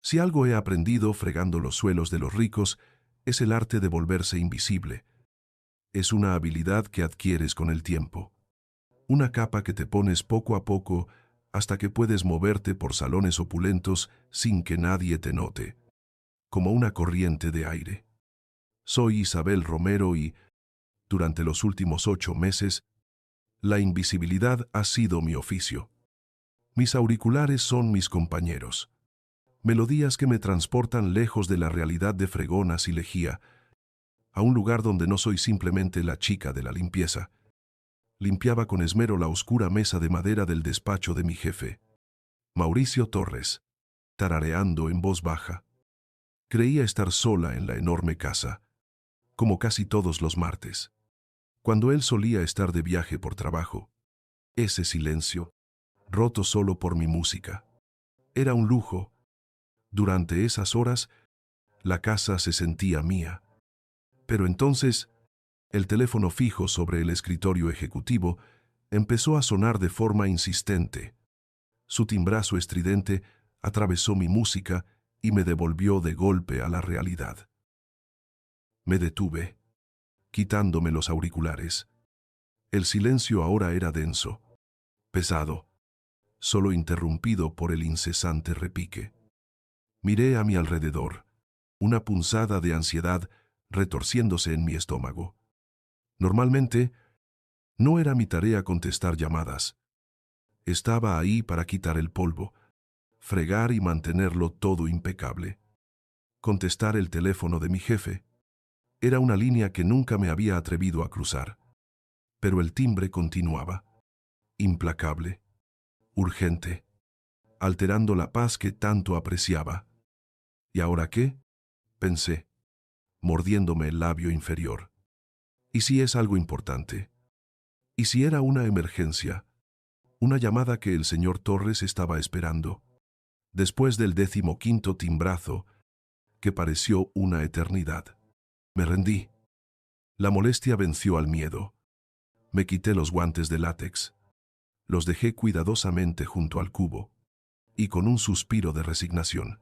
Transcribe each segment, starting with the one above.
Si algo he aprendido fregando los suelos de los ricos, es el arte de volverse invisible. Es una habilidad que adquieres con el tiempo. Una capa que te pones poco a poco hasta que puedes moverte por salones opulentos sin que nadie te note, como una corriente de aire. Soy Isabel Romero y, durante los últimos 8 meses, la invisibilidad ha sido mi oficio. Mis auriculares son mis compañeros. Melodías que me transportan lejos de la realidad de fregonas y lejía, a un lugar donde no soy simplemente la chica de la limpieza. Limpiaba con esmero la oscura mesa de madera del despacho de mi jefe, Mauricio Torres, tarareando en voz baja. Creía estar sola en la enorme casa, como casi todos los martes, cuando él solía estar de viaje por trabajo. Ese silencio, roto solo por mi música, era un lujo. Durante esas horas, la casa se sentía mía. Pero entonces, el teléfono fijo sobre el escritorio ejecutivo empezó a sonar de forma insistente. Su timbrazo estridente atravesó mi música y me devolvió de golpe a la realidad. Me detuve, quitándome los auriculares. El silencio ahora era denso, pesado, solo interrumpido por el incesante repique. Miré a mi alrededor, una punzada de ansiedad retorciéndose en mi estómago. Normalmente, no era mi tarea contestar llamadas. Estaba ahí para quitar el polvo, fregar y mantenerlo todo impecable. Contestar el teléfono de mi jefe era una línea que nunca me había atrevido a cruzar. Pero el timbre continuaba, implacable, urgente, alterando la paz que tanto apreciaba. ¿Y ahora qué?, pensé, mordiéndome el labio inferior. ¿Y si es algo importante? ¿Y si era una emergencia? Una llamada que el señor Torres estaba esperando. Después del 15º timbrazo, que pareció una eternidad, me rendí. La molestia venció al miedo. Me quité los guantes de látex. Los dejé cuidadosamente junto al cubo. Y con un suspiro de resignación,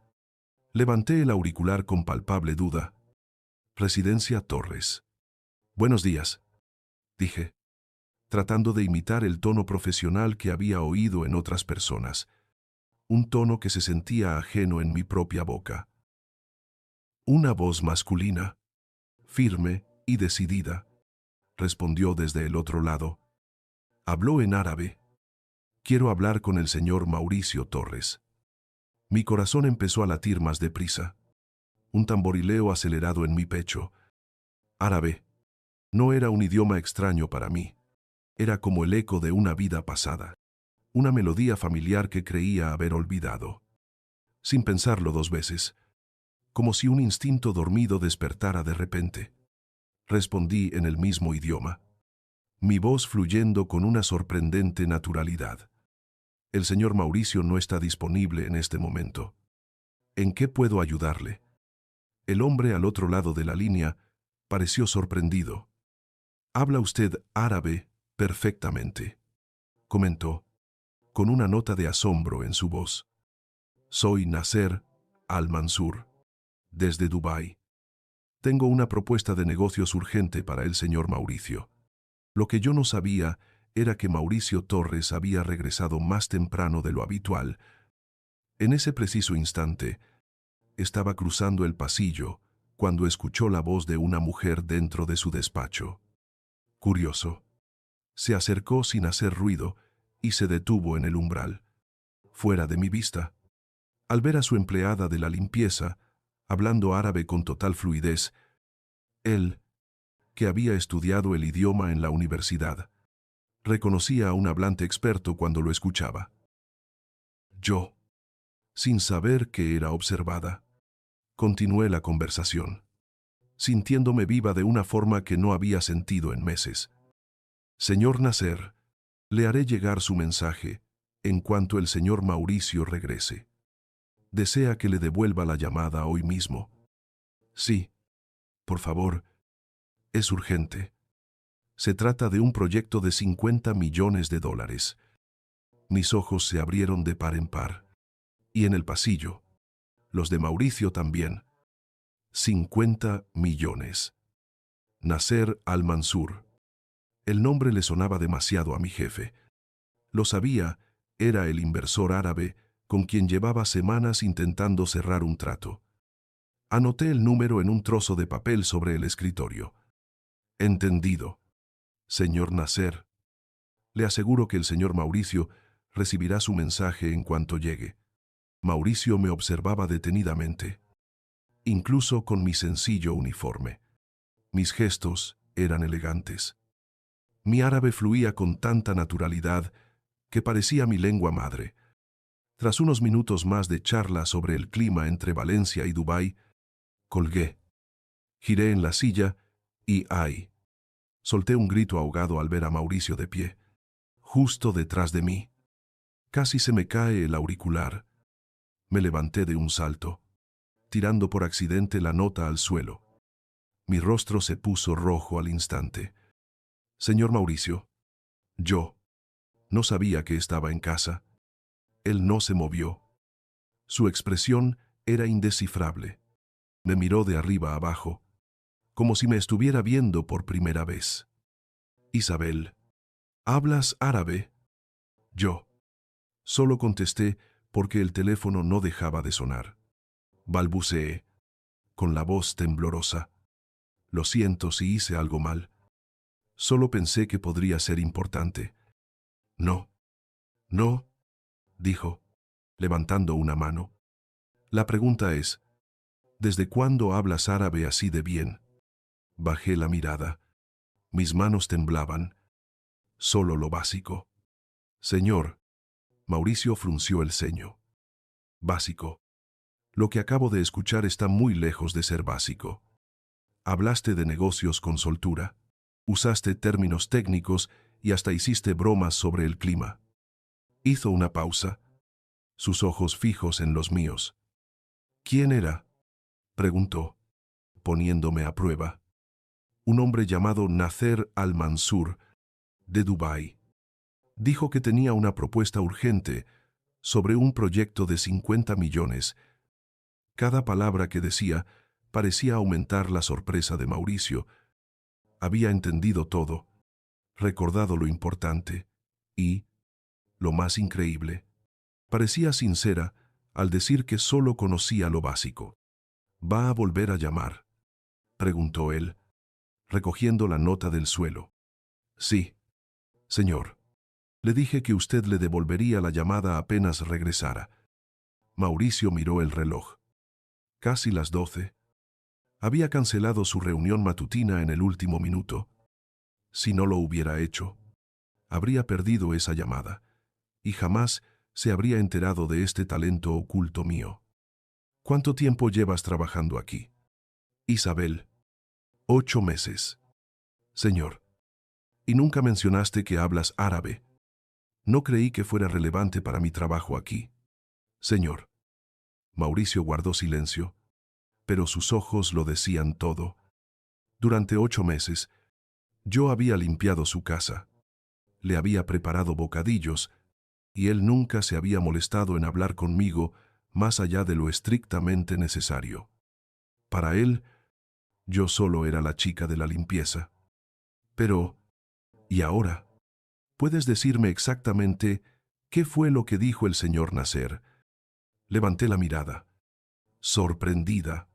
levanté el auricular con palpable duda. Residencia Torres. Buenos días, dije, tratando de imitar el tono profesional que había oído en otras personas, un tono que se sentía ajeno en mi propia boca. Una voz masculina, firme y decidida, respondió desde el otro lado. Habló en árabe. Quiero hablar con el señor Mauricio Torres. Mi corazón empezó a latir más deprisa. Un tamborileo acelerado en mi pecho. Árabe. No era un idioma extraño para mí. Era como el eco de una vida pasada. Una melodía familiar que creía haber olvidado. Sin pensarlo 2 veces. Como si un instinto dormido despertara de repente. Respondí en el mismo idioma. Mi voz fluyendo con una sorprendente naturalidad. El señor Mauricio no está disponible en este momento. ¿En qué puedo ayudarle? El hombre al otro lado de la línea pareció sorprendido. Habla usted árabe perfectamente, comentó, con una nota de asombro en su voz. Soy Nasser Al-Mansur, desde Dubái. Tengo una propuesta de negocios urgente para el señor Mauricio. Lo que yo no sabía era que Mauricio Torres había regresado más temprano de lo habitual. En ese preciso instante, estaba cruzando el pasillo cuando escuchó la voz de una mujer dentro de su despacho. Curioso. Se acercó sin hacer ruido y se detuvo en el umbral, fuera de mi vista. Al ver a su empleada de la limpieza, hablando árabe con total fluidez, él, que había estudiado el idioma en la universidad, reconocía a un hablante experto cuando lo escuchaba. Yo, sin saber que era observada, continué la conversación, sintiéndome viva de una forma que no había sentido en meses. Señor Nasser, le haré llegar su mensaje en cuanto el señor Mauricio regrese. ¿Desea que le devuelva la llamada hoy mismo? Sí, por favor, es urgente. Se trata de un proyecto de $50 millones. Mis ojos se abrieron de par en par. Y en el pasillo, Los de Mauricio también. 50 millones. Nasser al-Mansur. El nombre le sonaba demasiado a mi jefe. Lo sabía, era el inversor árabe con quien llevaba semanas intentando cerrar un trato. Anoté el número en un trozo de papel sobre el escritorio. Entendido. Señor Nasser. Le aseguro que el señor Mauricio recibirá su mensaje en cuanto llegue. Mauricio me observaba detenidamente, incluso con mi sencillo uniforme. Mis gestos eran elegantes. Mi árabe fluía con tanta naturalidad que parecía mi lengua madre. Tras unos minutos más de charla sobre el clima entre Valencia y Dubái, colgué. Giré en la silla y ¡ay! Solté un grito ahogado al ver a Mauricio de pie, justo detrás de mí. Casi se me cae el auricular. Me levanté de un salto, tirando por accidente la nota al suelo. Mi rostro se puso rojo al instante. Señor Mauricio, yo no sabía que estaba en casa. Él no se movió. Su expresión era indescifrable. Me miró de arriba a abajo, como si me estuviera viendo por primera vez. Isabel, ¿hablas árabe? Yo solo contesté porque el teléfono no dejaba de sonar. Balbuceé, con la voz temblorosa. Lo siento si hice algo mal. Solo pensé que podría ser importante. No, no, dijo, levantando una mano. La pregunta es, ¿desde cuándo hablas árabe así de bien? Bajé la mirada. Mis manos temblaban. Solo lo básico. Señor, Mauricio frunció el ceño. Básico. Lo que acabo de escuchar está muy lejos de ser básico. Hablaste de negocios con soltura. Usaste términos técnicos y hasta hiciste bromas sobre el clima. Hizo una pausa, sus ojos fijos en los míos. ¿Quién era?, preguntó, poniéndome a prueba. Un hombre llamado Nasser al-Mansur, de Dubái. Dijo que tenía una propuesta urgente sobre un proyecto de 50 millones. Cada palabra que decía parecía aumentar la sorpresa de Mauricio. Había entendido todo, recordado lo importante y, lo más increíble, parecía sincera al decir que solo conocía lo básico. ¿Va a volver a llamar?, preguntó él, recogiendo la nota del suelo. Sí, señor. Le dije que usted le devolvería la llamada apenas regresara. Mauricio miró el reloj. Casi las 12. Había cancelado su reunión matutina en el último minuto. Si no lo hubiera hecho, habría perdido esa llamada, y jamás se habría enterado de este talento oculto mío. ¿Cuánto tiempo llevas trabajando aquí? Isabel. 8 meses. Señor. Y nunca mencionaste que hablas árabe. No creí que fuera relevante para mi trabajo aquí. Señor. Mauricio guardó silencio, pero sus ojos lo decían todo. Durante 8 meses, yo había limpiado su casa. Le había preparado bocadillos, y él nunca se había molestado en hablar conmigo más allá de lo estrictamente necesario. Para él, yo solo era la chica de la limpieza. Pero, ¿y ahora? ¿Puedes decirme exactamente qué fue lo que dijo el señor Nasser? Levanté la mirada. Sorprendida.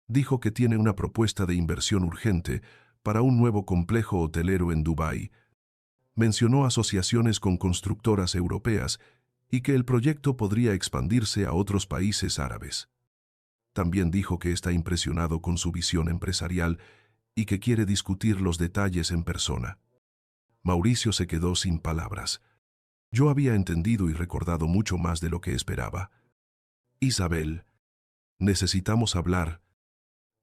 Dijo que tiene una propuesta de inversión urgente para un nuevo complejo hotelero en Dubái. Mencionó asociaciones con constructoras europeas y que el proyecto podría expandirse a otros países árabes. También dijo que está impresionado con su visión empresarial y que quiere discutir los detalles en persona. Mauricio se quedó sin palabras. Yo había entendido y recordado mucho más de lo que esperaba. Isabel, necesitamos hablar.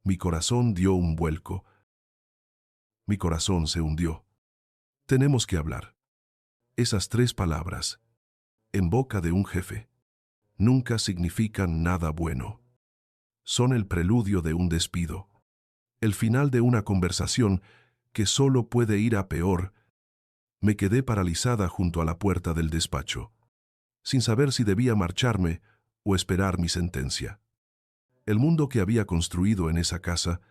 Mi corazón dio un vuelco. Mi corazón se hundió. Tenemos que hablar. Esas 3 palabras, en boca de un jefe, nunca significan nada bueno. Son el preludio de un despido, el final de una conversación que solo puede ir a peor. Me quedé paralizada junto a la puerta del despacho, sin saber si debía marcharme o esperar mi sentencia. El mundo que había construido en esa casa,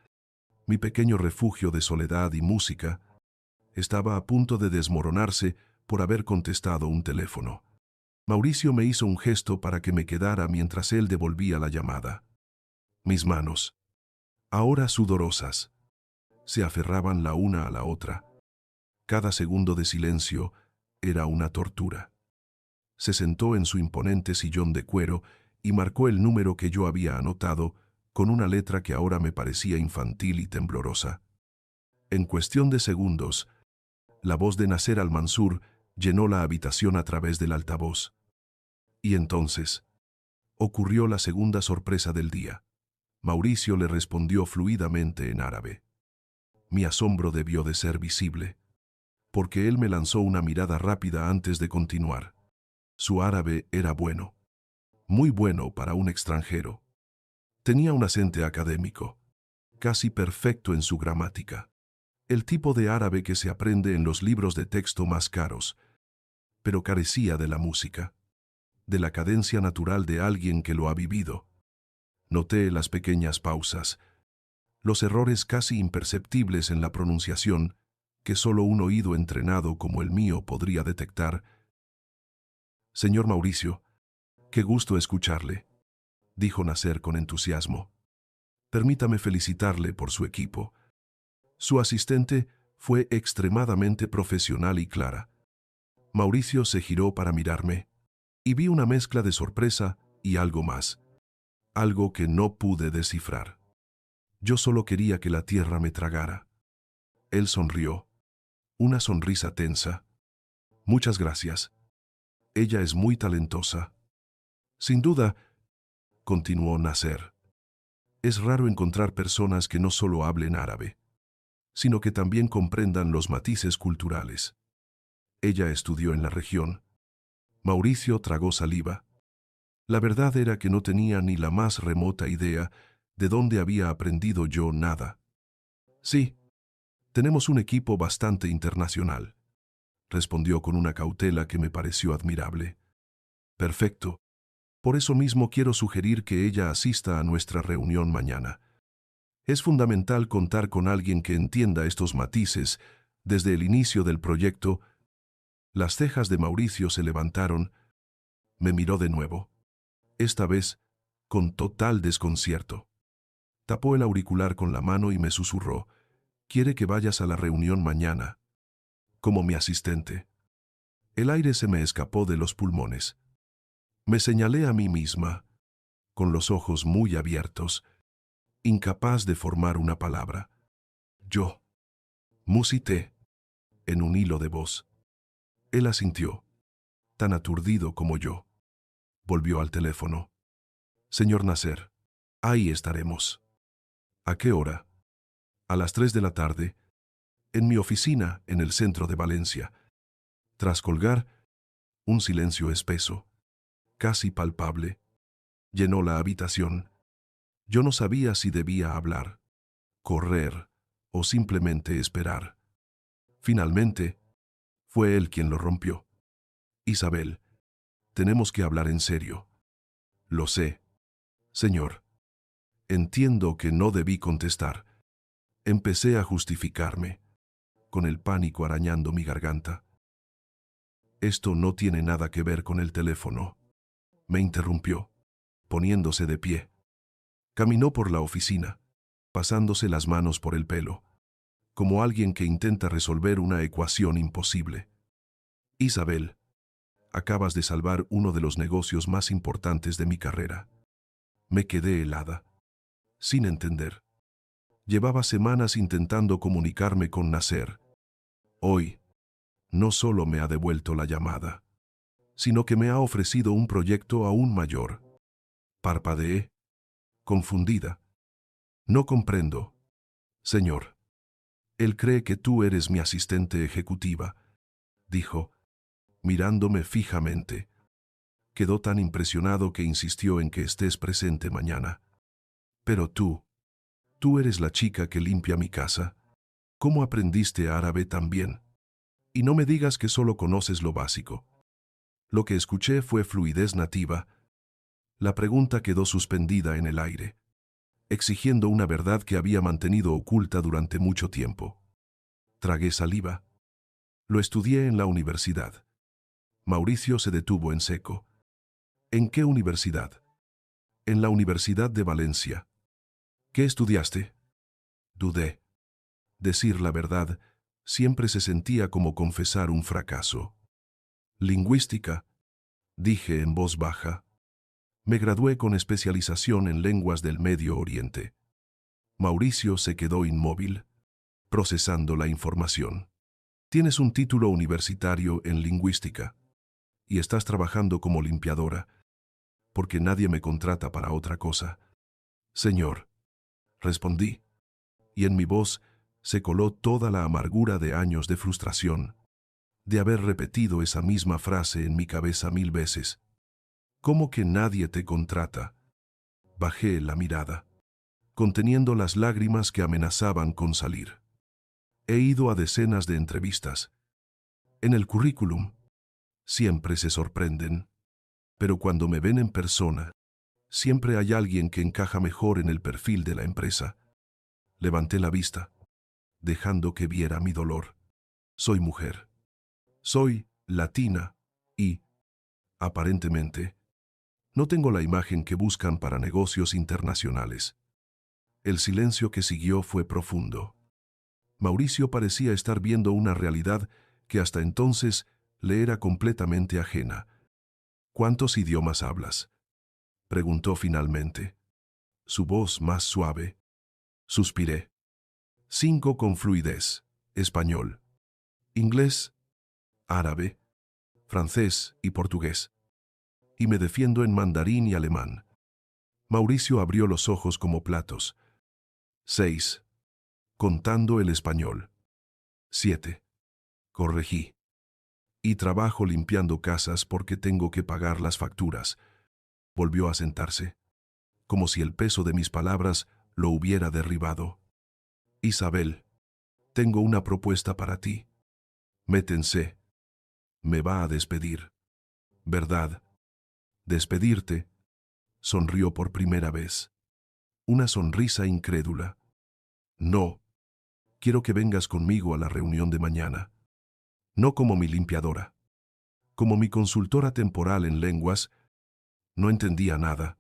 mi pequeño refugio de soledad y música, estaba a punto de desmoronarse por haber contestado un teléfono. Mauricio me hizo un gesto para que me quedara mientras él devolvía la llamada. Mis manos, ahora sudorosas, se aferraban la una a la otra. Cada segundo de silencio era una tortura. Se sentó en su imponente sillón de cuero y marcó el número que yo había anotado con una letra que ahora me parecía infantil y temblorosa. En cuestión de segundos, la voz de Nasser al-Mansur llenó la habitación a través del altavoz. Y entonces, ocurrió la segunda sorpresa del día. Mauricio le respondió fluidamente en árabe. Mi asombro debió de ser visible, porque él me lanzó una mirada rápida antes de continuar. Su árabe era bueno, muy bueno para un extranjero. Tenía un acento académico, casi perfecto en su gramática. El tipo de árabe que se aprende en los libros de texto más caros, pero carecía de la música, de la cadencia natural de alguien que lo ha vivido. Noté las pequeñas pausas, los errores casi imperceptibles en la pronunciación que solo un oído entrenado como el mío podría detectar. Señor Mauricio, qué gusto escucharle, dijo Nasser con entusiasmo. Permítame felicitarle por su equipo. Su asistente fue extremadamente profesional y clara. Mauricio se giró para mirarme, y vi una mezcla de sorpresa y algo más, algo que no pude descifrar. Yo solo quería que la tierra me tragara. Él sonrió, una sonrisa tensa. Muchas gracias. Ella es muy talentosa. Sin duda, continuó Nasser. Es raro encontrar personas que no solo hablen árabe, sino que también comprendan los matices culturales. Ella estudió en la región. Mauricio tragó saliva. La verdad era que no tenía ni la más remota idea de dónde había aprendido yo nada. Sí, tenemos un equipo bastante internacional, respondió con una cautela que me pareció admirable. Perfecto. Por eso mismo quiero sugerir que ella asista a nuestra reunión mañana. Es fundamental contar con alguien que entienda estos matices desde el inicio del proyecto. Las cejas de Mauricio se levantaron. Me miró de nuevo, esta vez con total desconcierto. Tapó el auricular con la mano y me susurró: «Quiere que vayas a la reunión mañana, como mi asistente». El aire se me escapó de los pulmones. Me señalé a mí misma, con los ojos muy abiertos, incapaz de formar una palabra. Yo musité en un hilo de voz. Él asintió, tan aturdido como yo. Volvió al teléfono. «Señor Nasser, ahí estaremos». «¿A qué hora?» «A las 3 de la tarde, en mi oficina en el centro de Valencia». Tras colgar, un silencio espeso, casi palpable, llenó la habitación. Yo no sabía si debía hablar, correr o simplemente esperar. Finalmente, fue él quien lo rompió. «Isabel, tenemos que hablar en serio». «Lo sé, señor». Entiendo que no debí contestar. Empecé a justificarme, con el pánico arañando mi garganta. «Esto no tiene nada que ver con el teléfono», me interrumpió, poniéndose de pie. Caminó por la oficina, pasándose las manos por el pelo, como alguien que intenta resolver una ecuación imposible. «Isabel, acabas de salvar uno de los negocios más importantes de mi carrera». Me quedé helada, sin entender. Llevaba semanas intentando comunicarme con Nasser. Hoy, no solo me ha devuelto la llamada, sino que me ha ofrecido un proyecto aún mayor. Parpadeé, confundida. «No comprendo, señor». «Él cree que tú eres mi asistente ejecutiva», dijo, mirándome fijamente. Quedó tan impresionado que insistió en que estés presente mañana. «Pero tú eres la chica que limpia mi casa. ¿Cómo aprendiste árabe tan bien? Y no me digas que solo conoces lo básico». Lo que escuché fue fluidez nativa. La pregunta quedó suspendida en el aire. exigiendo una verdad que había mantenido oculta durante mucho tiempo. Tragué saliva. Lo estudié en la universidad. Mauricio se detuvo en seco. ¿En qué universidad? En la Universidad de Valencia. ¿Qué estudiaste? Dudé. Decir la verdad siempre se sentía como confesar un fracaso. Lingüística, dije en voz baja. Me gradué con especialización en lenguas del Medio Oriente. Mauricio se quedó inmóvil, procesando la información. Tienes un título universitario en lingüística y estás trabajando como limpiadora, porque nadie me contrata para otra cosa. Señor, respondí, y en mi voz se coló toda la amargura de años de frustración, de haber repetido esa misma frase en mi cabeza 1000 veces. ¿Cómo que nadie te contrata? Bajé la mirada, conteniendo las lágrimas que amenazaban con salir. He ido a decenas de entrevistas. En el currículum, siempre se sorprenden, pero cuando me ven en persona, siempre hay alguien que encaja mejor en el perfil de la empresa. Levanté la vista, dejando que viera mi dolor. Soy mujer. Soy latina y, aparentemente, no tengo la imagen que buscan para negocios internacionales. El silencio que siguió fue profundo. Mauricio parecía estar viendo una realidad que hasta entonces le era completamente ajena. ¿Cuántos idiomas hablas?, preguntó finalmente. Su voz más suave. Suspiré. 5 con fluidez: español, inglés, árabe, francés y portugués. Y me defiendo en mandarín y alemán. Mauricio abrió los ojos como platos. 6. Contando el español. 7. Corregí. Y trabajo limpiando casas porque tengo que pagar las facturas. Volvió a sentarse, como si el peso de mis palabras lo hubiera derribado. Isabel, tengo una propuesta para ti. Métense. Me va a despedir. ¿Verdad? Despedirte. Sonrió por primera vez. Una sonrisa incrédula. No. Quiero que vengas conmigo a la reunión de mañana. No como mi limpiadora. Como mi consultora temporal en lenguas. No entendía nada.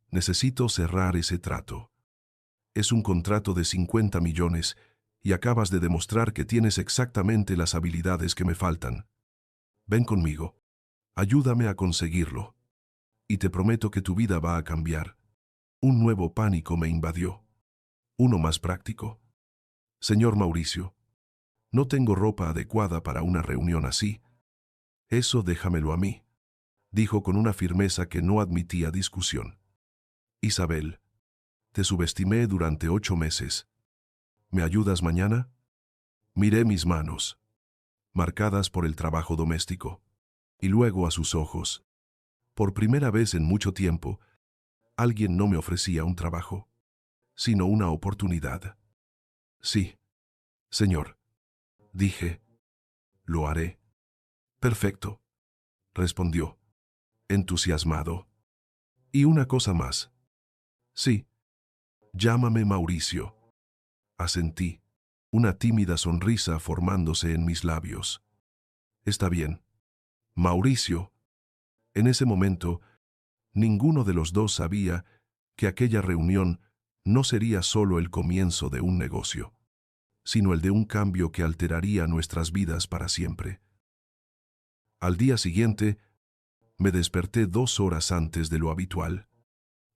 Necesito cerrar ese trato. Es un contrato de 50 millones y acabas de demostrar que tienes exactamente las habilidades que me faltan. Ven conmigo. Ayúdame a conseguirlo. Y te prometo que tu vida va a cambiar. Un nuevo pánico me invadió. Uno más práctico. Señor Mauricio, no tengo ropa adecuada para una reunión así. Eso déjamelo a mí, dijo con una firmeza que no admitía discusión. Isabel, te subestimé durante 8 meses. ¿Me ayudas mañana? Miré mis manos, marcadas por el trabajo doméstico, y luego a sus ojos. Por primera vez en mucho tiempo, alguien no me ofrecía un trabajo, sino una oportunidad. Sí, señor, dije. Lo haré. Perfecto, respondió, entusiasmado. Y una cosa más. Sí, llámame Mauricio. Asentí, una tímida sonrisa formándose en mis labios. Está bien. Mauricio. En ese momento, ninguno de los dos sabía que aquella reunión no sería solo el comienzo de un negocio, sino el de un cambio que alteraría nuestras vidas para siempre. Al día siguiente, me desperté 2 horas antes de lo habitual,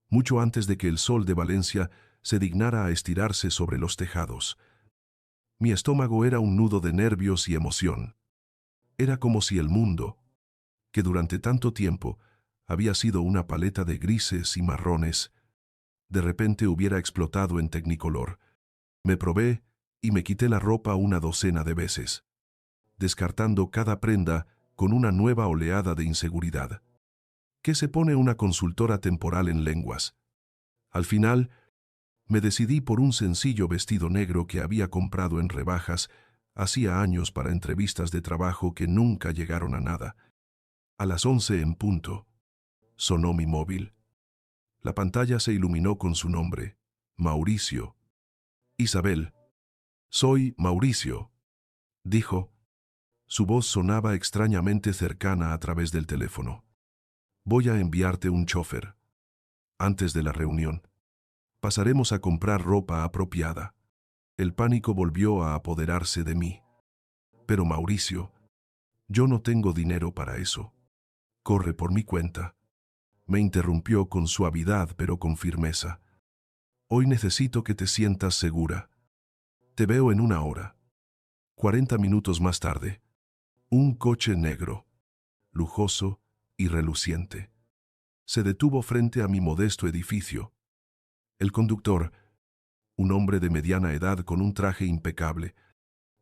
mucho antes de que el sol de Valencia se dignara a estirarse sobre los tejados. Mi estómago era un nudo de nervios y emoción. Era como si el mundo, que durante tanto tiempo había sido una paleta de grises y marrones, de repente hubiera explotado en tecnicolor. Me probé y me quité la ropa una docena de veces, descartando cada prenda con una nueva oleada de inseguridad. ¿Qué se pone una consultora temporal en lenguas? Al final, me decidí por un sencillo vestido negro que había comprado en rebajas hacía años para entrevistas de trabajo que nunca llegaron a nada. A las 11 en punto, sonó mi móvil. La pantalla se iluminó con su nombre, Mauricio. Isabel. Soy Mauricio, dijo. Su voz sonaba extrañamente cercana a través del teléfono. Voy a enviarte un chofer. Antes de la reunión, pasaremos a comprar ropa apropiada. El pánico volvió a apoderarse de mí. Pero Mauricio, yo no tengo dinero para eso. Corre por mi cuenta. Me interrumpió con suavidad pero con firmeza. Hoy necesito que te sientas segura. Te veo en una hora. 40 minutos más tarde. Un coche negro, lujoso y reluciente, se detuvo frente a mi modesto edificio. El conductor, un hombre de mediana edad con un traje impecable,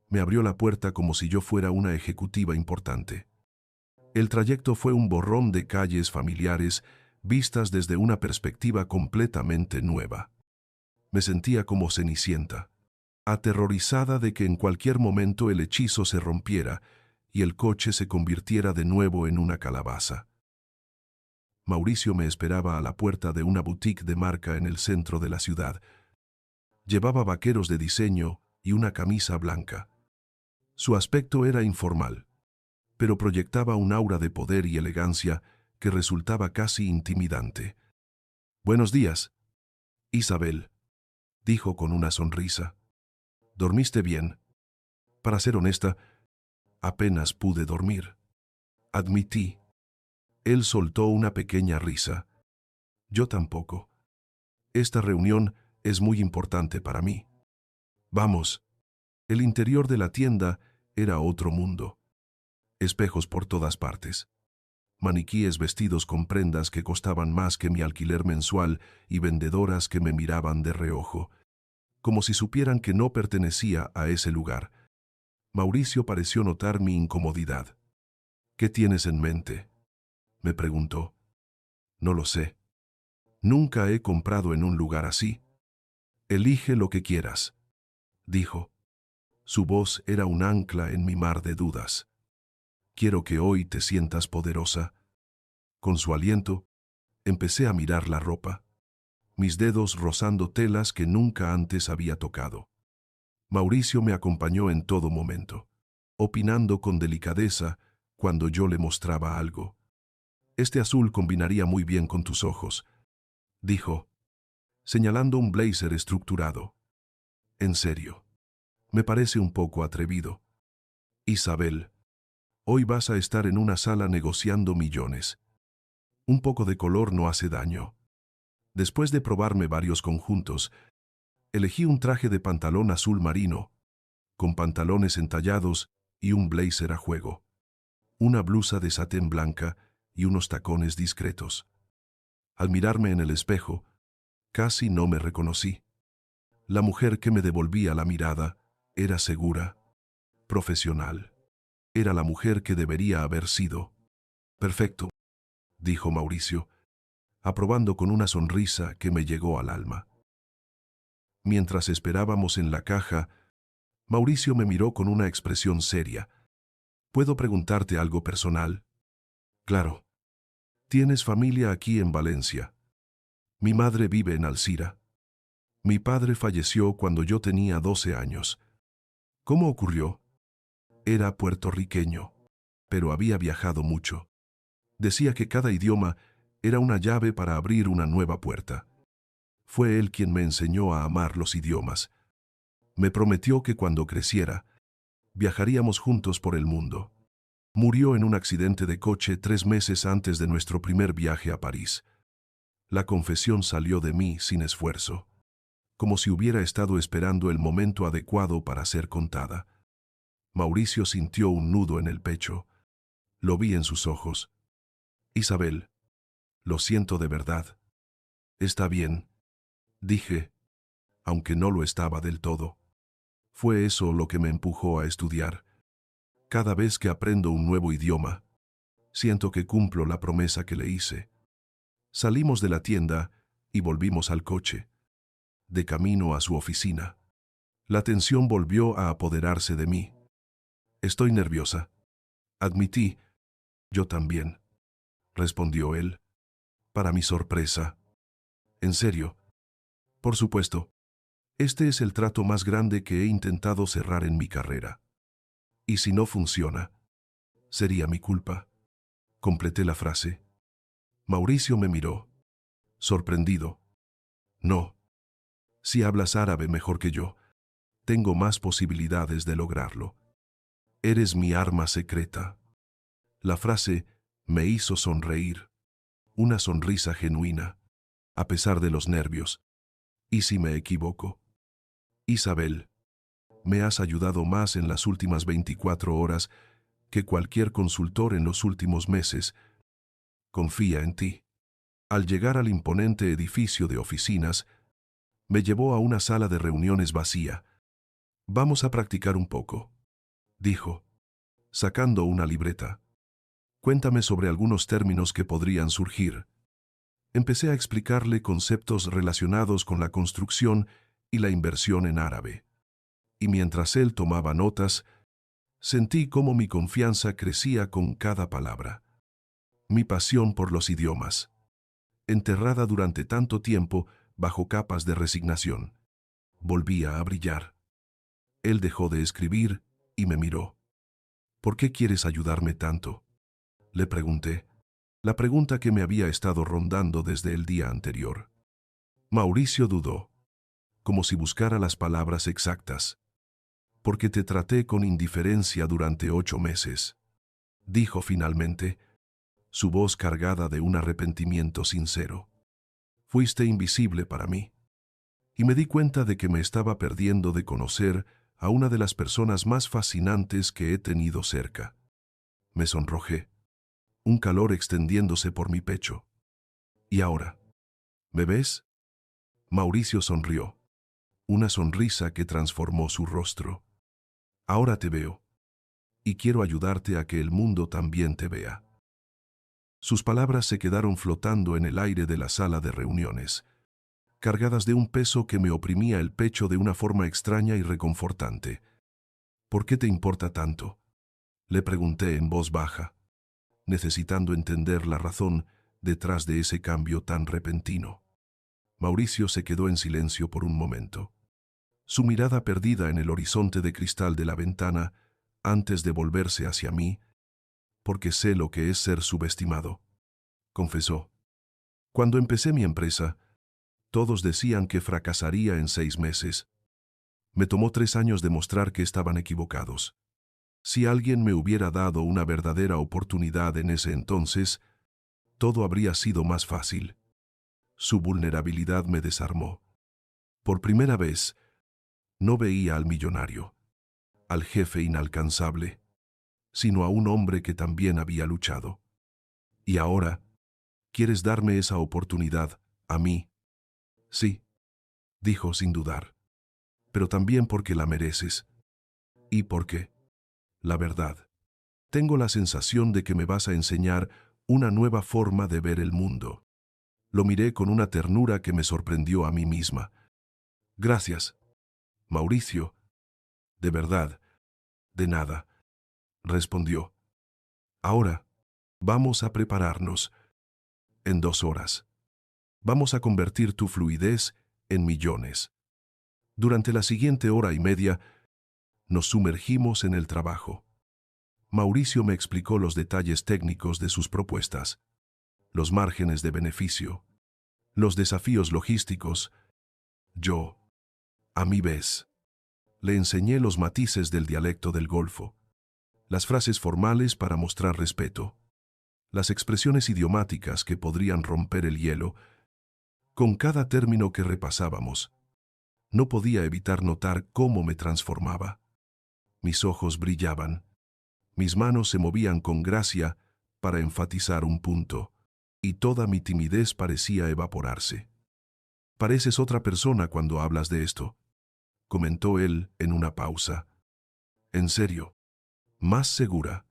me abrió la puerta como si yo fuera una ejecutiva importante. El trayecto fue un borrón de calles familiares vistas desde una perspectiva completamente nueva. Me sentía como Cenicienta, aterrorizada de que en cualquier momento el hechizo se rompiera y el coche se convirtiera de nuevo en una calabaza. Mauricio me esperaba a la puerta de una boutique de marca en el centro de la ciudad. Llevaba vaqueros de diseño y una camisa blanca. Su aspecto era informal, pero proyectaba un aura de poder y elegancia que resultaba casi intimidante. «Buenos días, Isabel», dijo con una sonrisa. «¿Dormiste bien?» «Para ser honesta, apenas pude dormir», admití. Él soltó una pequeña risa. «Yo tampoco. Esta reunión es muy importante para mí. Vamos». El interior de la tienda era otro mundo. Espejos por todas partes. Maniquíes vestidos con prendas que costaban más que mi alquiler mensual y vendedoras que me miraban de reojo, como si supieran que no pertenecía a ese lugar. Mauricio pareció notar mi incomodidad. «¿Qué tienes en mente?», me preguntó. «No lo sé. Nunca he comprado en un lugar así». «Elige lo que quieras», dijo. Su voz era un ancla en mi mar de dudas. «Quiero que hoy te sientas poderosa». Con su aliento, empecé a mirar la ropa, mis dedos rozando telas que nunca antes había tocado. Mauricio me acompañó en todo momento, opinando con delicadeza cuando yo le mostraba algo. «Este azul combinaría muy bien con tus ojos», dijo, señalando un blazer estructurado. «En serio, me parece un poco atrevido. Isabel, hoy vas a estar en una sala negociando millones. Un poco de color no hace daño». Después de probarme varios conjuntos, elegí un traje de pantalón azul marino, con pantalones entallados y un blazer a juego, una blusa de satén blanca y unos tacones discretos. Al mirarme en el espejo, casi no me reconocí. La mujer que me devolvía la mirada era segura, profesional. Era la mujer que debería haber sido. «Perfecto», dijo Mauricio, aprobando con una sonrisa que me llegó al alma. Mientras esperábamos en la caja, Mauricio me miró con una expresión seria. «¿Puedo preguntarte algo personal?» «Claro. ¿Tienes familia aquí en Valencia?» «Mi madre vive en Alcira. Mi padre falleció cuando yo tenía 12 años. ¿Cómo ocurrió?» «Era puertorriqueño, pero había viajado mucho. Decía que cada idioma era una llave para abrir una nueva puerta. Fue él quien me enseñó a amar los idiomas. Me prometió que cuando creciera, viajaríamos juntos por el mundo. Murió en un accidente de coche 3 meses antes de nuestro primer viaje a París». La confesión salió de mí sin esfuerzo, como si hubiera estado esperando el momento adecuado para ser contada. Mauricio sintió un nudo en el pecho. Lo vi en sus ojos. «Isabel, lo siento de verdad». «Está bien», dije, aunque no lo estaba del todo. Fue eso lo que me empujó a estudiar. Cada vez que aprendo un nuevo idioma, siento que cumplo la promesa que le hice. Salimos de la tienda y volvimos al coche, de camino a su oficina. La tensión volvió a apoderarse de mí. «Estoy nerviosa», admití. «Yo también», respondió él. Para mi sorpresa. «¿En serio? Por supuesto, este es el trato más grande que he intentado cerrar en mi carrera. Y si no funciona, sería mi culpa. Completé la frase. Mauricio me miró, sorprendido. No. Si hablas árabe mejor que yo, tengo más posibilidades de lograrlo. Eres mi arma secreta. La frase me hizo sonreír. Una sonrisa genuina, a pesar de los nervios. ¿Y si me equivoco? Isabel, me has ayudado más en las últimas 24 horas que cualquier consultor en los últimos meses. Confía en ti. Al llegar al imponente edificio de oficinas, me llevó a una sala de reuniones vacía. Vamos a practicar un poco, dijo, sacando una libreta. Cuéntame sobre algunos términos que podrían surgir. Empecé a explicarle conceptos relacionados con la construcción y la inversión en árabe. Y mientras él tomaba notas, sentí cómo mi confianza crecía con cada palabra. Mi pasión por los idiomas, enterrada durante tanto tiempo bajo capas de resignación, volvía a brillar. Él dejó de escribir y me miró. ¿Por qué quieres ayudarme tanto?, le pregunté. La pregunta que me había estado rondando desde el día anterior. Mauricio dudó, como si buscara las palabras exactas. Porque te traté con indiferencia durante 8 meses, dijo finalmente, su voz cargada de un arrepentimiento sincero. Fuiste invisible para mí. Y me di cuenta de que me estaba perdiendo de conocer a una de las personas más fascinantes que he tenido cerca. Me sonrojé, un calor extendiéndose por mi pecho. ¿Y ahora? ¿Me ves? Mauricio sonrió, una sonrisa que transformó su rostro. Ahora te veo, y quiero ayudarte a que el mundo también te vea. Sus palabras se quedaron flotando en el aire de la sala de reuniones, cargadas de un peso que me oprimía el pecho de una forma extraña y reconfortante. ¿Por qué te importa tanto?, le pregunté en voz baja, necesitando entender la razón detrás de ese cambio tan repentino. Mauricio se quedó en silencio por un momento, su mirada perdida en el horizonte de cristal de la ventana antes de volverse hacia mí, porque sé lo que es ser subestimado, confesó. Cuando empecé mi empresa, todos decían que fracasaría en 6 meses. Me tomó 3 años demostrar que estaban equivocados. Si alguien me hubiera dado una verdadera oportunidad en ese entonces, todo habría sido más fácil. Su vulnerabilidad me desarmó. Por primera vez, no veía al millonario, al jefe inalcanzable, sino a un hombre que también había luchado. Y ahora, ¿quieres darme esa oportunidad a mí? Sí, dijo sin dudar, pero también porque la mereces. ¿Y por qué? La verdad, tengo la sensación de que me vas a enseñar una nueva forma de ver el mundo. Lo miré con una ternura que me sorprendió a mí misma. Gracias, Mauricio. De verdad, de nada, respondió. Ahora, vamos a prepararnos. En 2 horas. Vamos a convertir tu fluidez en millones. Durante la siguiente hora y media, nos sumergimos en el trabajo. Mauricio me explicó los detalles técnicos de sus propuestas, los márgenes de beneficio, los desafíos logísticos. Yo, a mi vez, le enseñé los matices del dialecto del Golfo, las frases formales para mostrar respeto, las expresiones idiomáticas que podrían romper el hielo. Con cada término que repasábamos, no podía evitar notar cómo me transformaba. Mis ojos brillaban, mis manos se movían con gracia para enfatizar un punto, y toda mi timidez parecía evaporarse. Pareces otra persona cuando hablas de esto, comentó él en una pausa. En serio, más segura,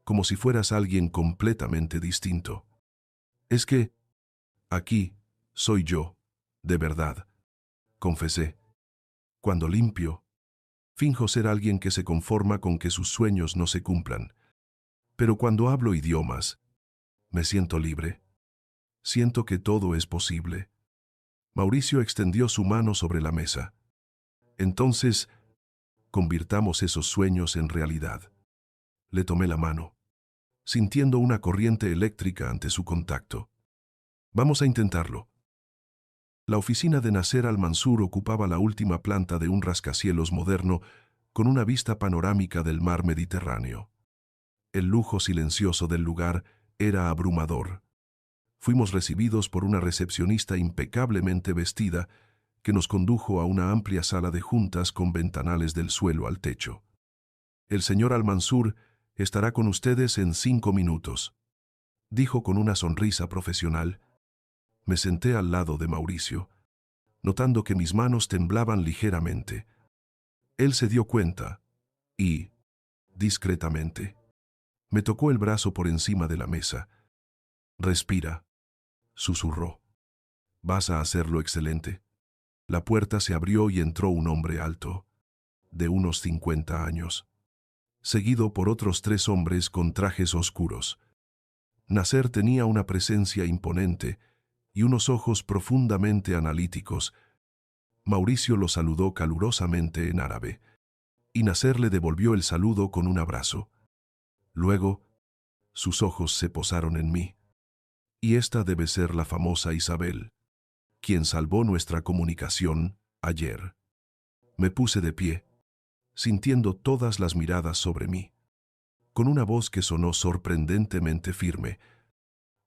como si fueras alguien completamente distinto. Es que, aquí, soy yo, de verdad, confesé. Cuando limpio, finjo ser alguien que se conforma con que sus sueños no se cumplan. Pero cuando hablo idiomas, me siento libre. Siento que todo es posible. Mauricio extendió su mano sobre la mesa. Entonces, convirtamos esos sueños en realidad. Le tomé la mano, sintiendo una corriente eléctrica ante su contacto. Vamos a intentarlo. La oficina de Nasser al-Mansur ocupaba la última planta de un rascacielos moderno con una vista panorámica del mar Mediterráneo. El lujo silencioso del lugar era abrumador. Fuimos recibidos por una recepcionista impecablemente vestida que nos condujo a una amplia sala de juntas con ventanales del suelo al techo. El señor al-Mansur estará con ustedes en 5 minutos, dijo con una sonrisa profesional. Me senté al lado de Mauricio, notando que mis manos temblaban ligeramente. Él se dio cuenta y, discretamente, me tocó el brazo por encima de la mesa. Respira, susurró. Vas a hacerlo excelente. La puerta se abrió y entró un hombre alto, de unos 50 años, seguido por otros 3 hombres con trajes oscuros. Nasser tenía una presencia imponente y unos ojos profundamente analíticos. Mauricio lo saludó calurosamente en árabe, y Nasser le devolvió el saludo con un abrazo. Luego, sus ojos se posaron en mí. Y esta debe ser la famosa Isabel, quien salvó nuestra comunicación ayer. Me puse de pie, sintiendo todas las miradas sobre mí. Con una voz que sonó sorprendentemente firme,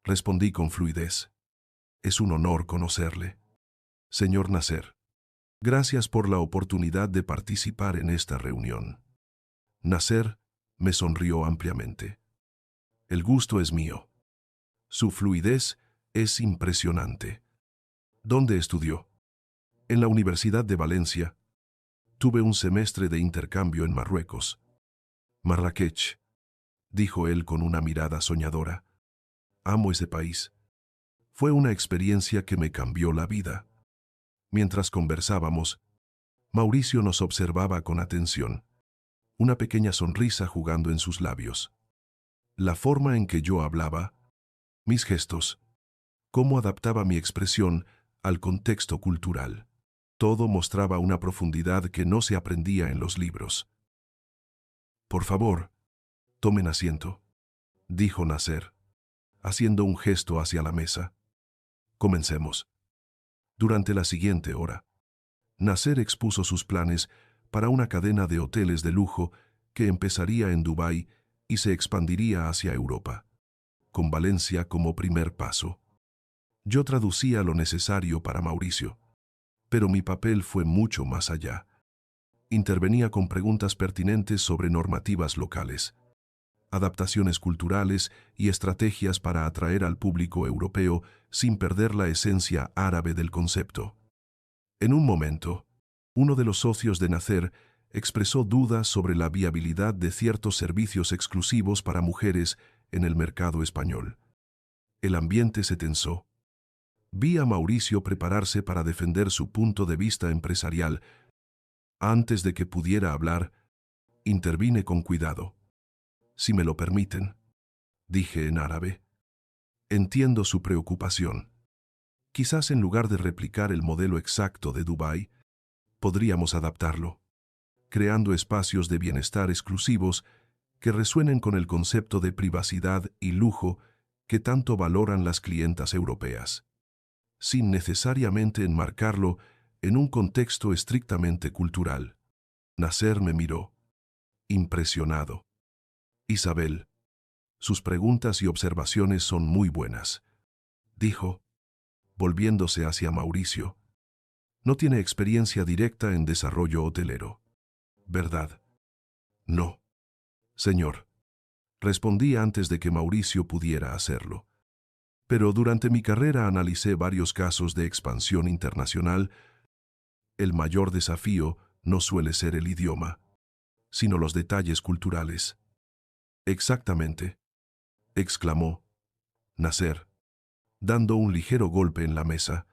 respondí con fluidez. Es un honor conocerle. Señor Nasser, gracias por la oportunidad de participar en esta reunión. Nasser me sonrió ampliamente. El gusto es mío. Su fluidez es impresionante. ¿Dónde estudió? En la Universidad de Valencia. Tuve un semestre de intercambio en Marruecos. Marrakech, dijo él con una mirada soñadora. Amo ese país. Fue una experiencia que me cambió la vida. Mientras conversábamos, Mauricio nos observaba con atención, una pequeña sonrisa jugando en sus labios. La forma en que yo hablaba, mis gestos, cómo adaptaba mi expresión al contexto cultural. Todo mostraba una profundidad que no se aprendía en los libros. Por favor, tomen asiento, dijo Nasser, haciendo un gesto hacia la mesa. Comencemos. Durante la siguiente hora, Nasser expuso sus planes para una cadena de hoteles de lujo que empezaría en Dubái y se expandiría hacia Europa, con Valencia como primer paso. Yo traducía lo necesario para Mauricio, pero mi papel fue mucho más allá. Intervenía con preguntas pertinentes sobre normativas locales, adaptaciones culturales y estrategias para atraer al público europeo sin perder la esencia árabe del concepto. En un momento, uno de los socios de Nasser expresó dudas sobre la viabilidad de ciertos servicios exclusivos para mujeres en el mercado español. El ambiente se tensó. Vi a Mauricio prepararse para defender su punto de vista empresarial. Antes de que pudiera hablar, intervine con cuidado. Si me lo permiten, dije en árabe. Entiendo su preocupación. Quizás en lugar de replicar el modelo exacto de Dubái, podríamos adaptarlo, creando espacios de bienestar exclusivos que resuenen con el concepto de privacidad y lujo que tanto valoran las clientas europeas, sin necesariamente enmarcarlo en un contexto estrictamente cultural. Nasser me miró, impresionado. Isabel, sus preguntas y observaciones son muy buenas, dijo, volviéndose hacia Mauricio. No tiene experiencia directa en desarrollo hotelero, ¿verdad? No, señor, respondí antes de que Mauricio pudiera hacerlo. Pero durante mi carrera analicé varios casos de expansión internacional. El mayor desafío no suele ser el idioma, sino los detalles culturales. Exactamente, exclamó Nasser, dando un ligero golpe en la mesa,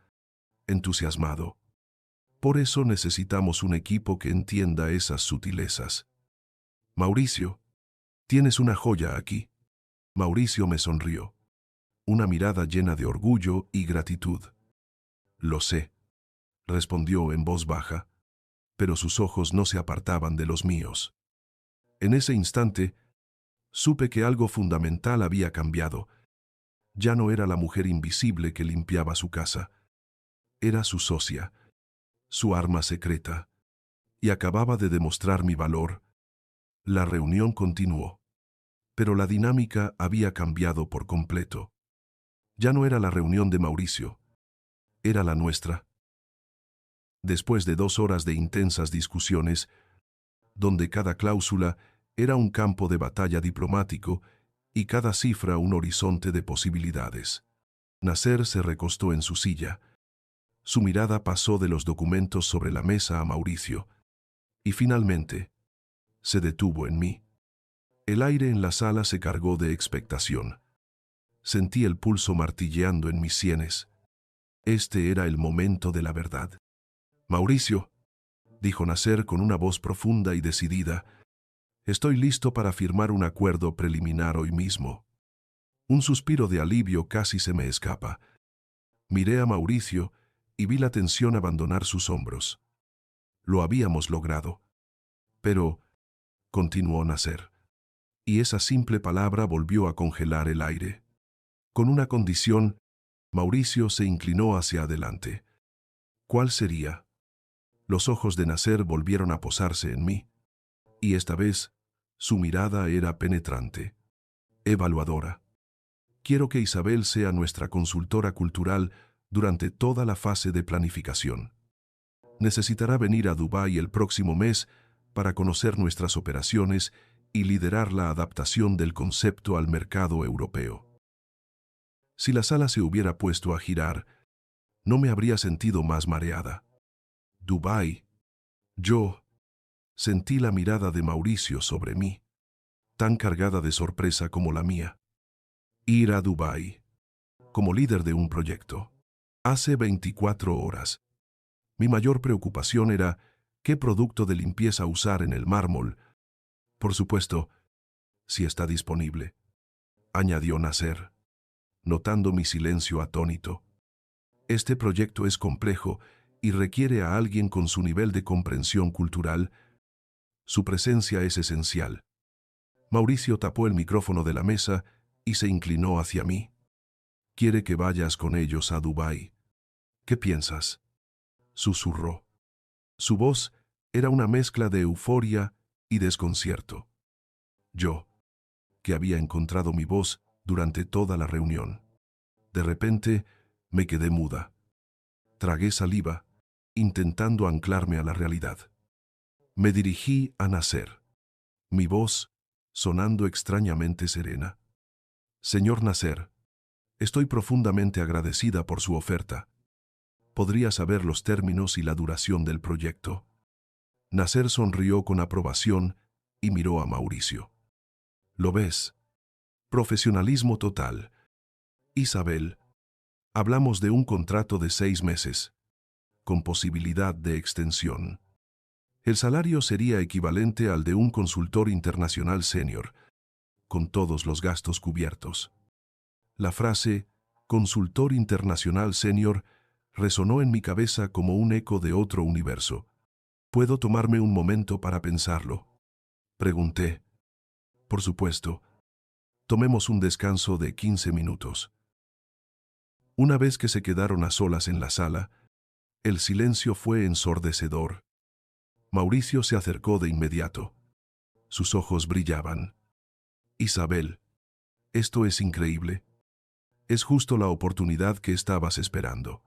entusiasmado. Por eso necesitamos un equipo que entienda esas sutilezas. Mauricio, tienes una joya aquí. Mauricio me sonrió, una mirada llena de orgullo y gratitud. Lo sé, respondió en voz baja, pero sus ojos no se apartaban de los míos. En ese instante, supe que algo fundamental había cambiado. Ya no era la mujer invisible que limpiaba su casa. Era su socia, su arma secreta, y acababa de demostrar mi valor. La reunión continuó, pero la dinámica había cambiado por completo. Ya no era la reunión de Mauricio, era la nuestra. Después de 2 horas de intensas discusiones, donde cada cláusula era un campo de batalla diplomático y cada cifra un horizonte de posibilidades, Nasser se recostó en su silla. Su mirada pasó de los documentos sobre la mesa a Mauricio, y finalmente se detuvo en mí. El aire en la sala se cargó de expectación. Sentí el pulso martilleando en mis sienes. Este era el momento de la verdad. Mauricio, dijo Nasser con una voz profunda y decidida, estoy listo para firmar un acuerdo preliminar hoy mismo. Un suspiro de alivio casi se me escapa. Miré a Mauricio y vi la tensión abandonar sus hombros. Lo habíamos logrado. Pero, continuó Nasser, y esa simple palabra volvió a congelar el aire. Con una condición, Mauricio se inclinó hacia adelante. ¿Cuál sería? Los ojos de Nasser volvieron a posarse en mí, y esta vez su mirada era penetrante, evaluadora. Quiero que Isabel sea nuestra consultora cultural durante toda la fase de planificación. Necesitará venir a Dubái el próximo mes para conocer nuestras operaciones y liderar la adaptación del concepto al mercado europeo. Si la sala se hubiera puesto a girar, no me habría sentido más mareada. Dubái. Yo sentí la mirada de Mauricio sobre mí, tan cargada de sorpresa como la mía. Ir a Dubái, como líder de un proyecto. Hace 24 horas. Mi mayor preocupación era qué producto de limpieza usar en el mármol. Por supuesto, si está disponible, añadió Nasser, notando mi silencio atónito. Este proyecto es complejo y requiere a alguien con su nivel de comprensión cultural. Su presencia es esencial. Mauricio tapó el micrófono de la mesa y se inclinó hacia mí. Quiere que vayas con ellos a Dubái. ¿Qué piensas? Susurró. Su voz era una mezcla de euforia y desconcierto. Yo, que había encontrado mi voz durante toda la reunión. De repente, me quedé muda. Tragué saliva, intentando anclarme a la realidad. Me dirigí a Nasser, mi voz sonando extrañamente serena. Señor Nasser, estoy profundamente agradecida por su oferta. ¿Podría saber los términos y la duración del proyecto? Nasser sonrió con aprobación y miró a Mauricio. ¿Lo ves? Profesionalismo total. Isabel, hablamos de un contrato de 6 meses, con posibilidad de extensión. El salario sería equivalente al de un consultor internacional senior, con todos los gastos cubiertos. La frase consultor internacional senior resonó en mi cabeza como un eco de otro universo. ¿Puedo tomarme un momento para pensarlo?, pregunté. Por supuesto. Tomemos un descanso de 15 minutos. Una vez que se quedaron a solas en la sala, el silencio fue ensordecedor. Mauricio se acercó de inmediato. Sus ojos brillaban. Isabel, esto es increíble. Es justo la oportunidad que estabas esperando.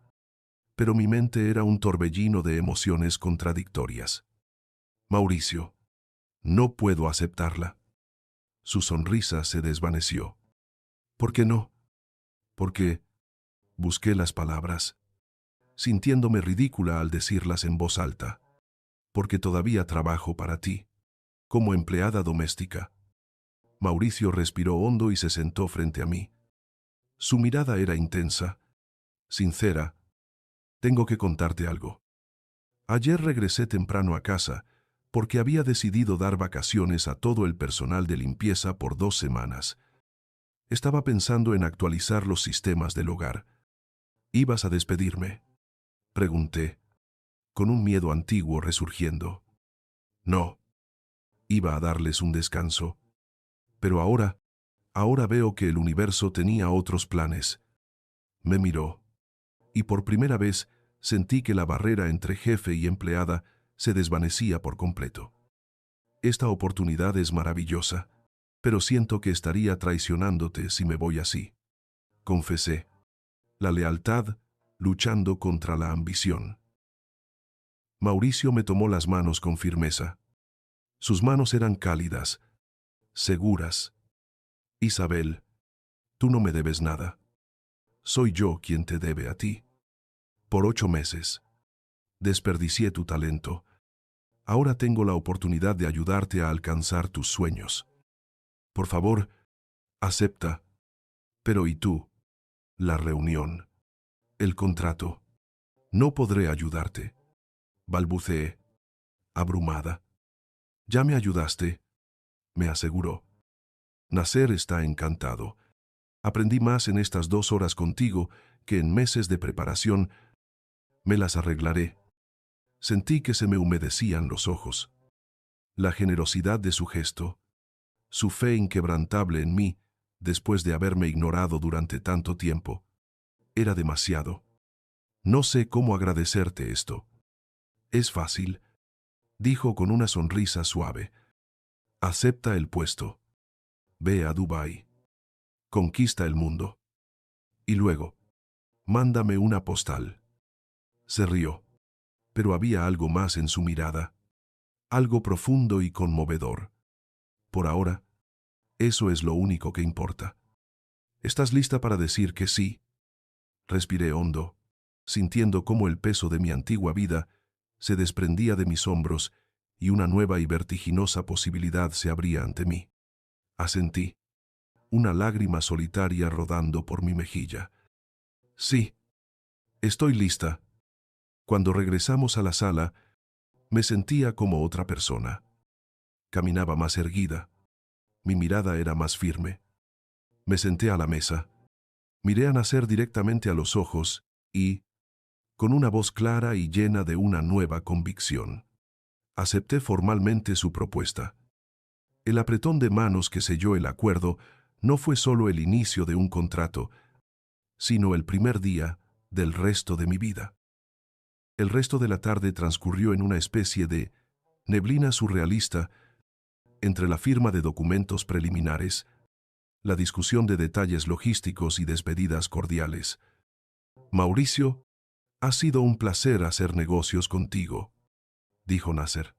Pero mi mente era un torbellino de emociones contradictorias. Mauricio, no puedo aceptarla. Su sonrisa se desvaneció. ¿Por qué no? Porque busqué las palabras, sintiéndome ridícula al decirlas en voz alta. Porque todavía trabajo para ti, como empleada doméstica. Mauricio respiró hondo y se sentó frente a mí. Su mirada era intensa, sincera. Tengo que contarte algo. Ayer regresé temprano a casa porque había decidido dar vacaciones a todo el personal de limpieza por 2 semanas. Estaba pensando en actualizar los sistemas del hogar. ¿Ibas a despedirme?, pregunté. con un miedo antiguo resurgiendo. No, iba a darles un descanso. Pero ahora veo que el universo tenía otros planes. Me miró, y por primera vez sentí que la barrera entre jefe y empleada se desvanecía por completo. Esta oportunidad es maravillosa, pero siento que estaría traicionándote si me voy así. Confesé. La lealtad luchando contra la ambición. Mauricio me tomó las manos con firmeza. Sus manos eran cálidas, seguras. Isabel, tú no me debes nada. Soy yo quien te debe a ti. Por 8 meses. Desperdicié tu talento. Ahora tengo la oportunidad de ayudarte a alcanzar tus sueños. Por favor, acepta. Pero ¿y tú? La reunión. El contrato. No podré ayudarte. Balbuceé, abrumada. Ya me ayudaste, me aseguró. Nasser está encantado. Aprendí más en estas 2 horas contigo que en meses de preparación. Me las arreglaré. Sentí que se me humedecían los ojos. La generosidad de su gesto, su fe inquebrantable en mí, después de haberme ignorado durante tanto tiempo, era demasiado. No sé cómo agradecerte esto. Es fácil, dijo con una sonrisa suave. Acepta el puesto. Ve a Dubái. Conquista el mundo. Y luego, mándame una postal. Se rió, pero había algo más en su mirada, algo profundo y conmovedor. Por ahora, eso es lo único que importa. ¿Estás lista para decir que sí? Respiré hondo, sintiendo cómo el peso de mi antigua vida se desprendía de mis hombros y una nueva y vertiginosa posibilidad se abría ante mí. Asentí, una lágrima solitaria rodando por mi mejilla. Sí, estoy lista. Cuando regresamos a la sala, me sentía como otra persona. Caminaba más erguida. Mi mirada era más firme. Me senté a la mesa. Miré a Nasser directamente a los ojos y, con una voz clara y llena de una nueva convicción, acepté formalmente su propuesta. El apretón de manos que selló el acuerdo no fue solo el inicio de un contrato, sino el primer día del resto de mi vida. El resto de la tarde transcurrió en una especie de neblina surrealista entre la firma de documentos preliminares, la discusión de detalles logísticos y despedidas cordiales. Mauricio, ha sido un placer hacer negocios contigo, dijo Nasser,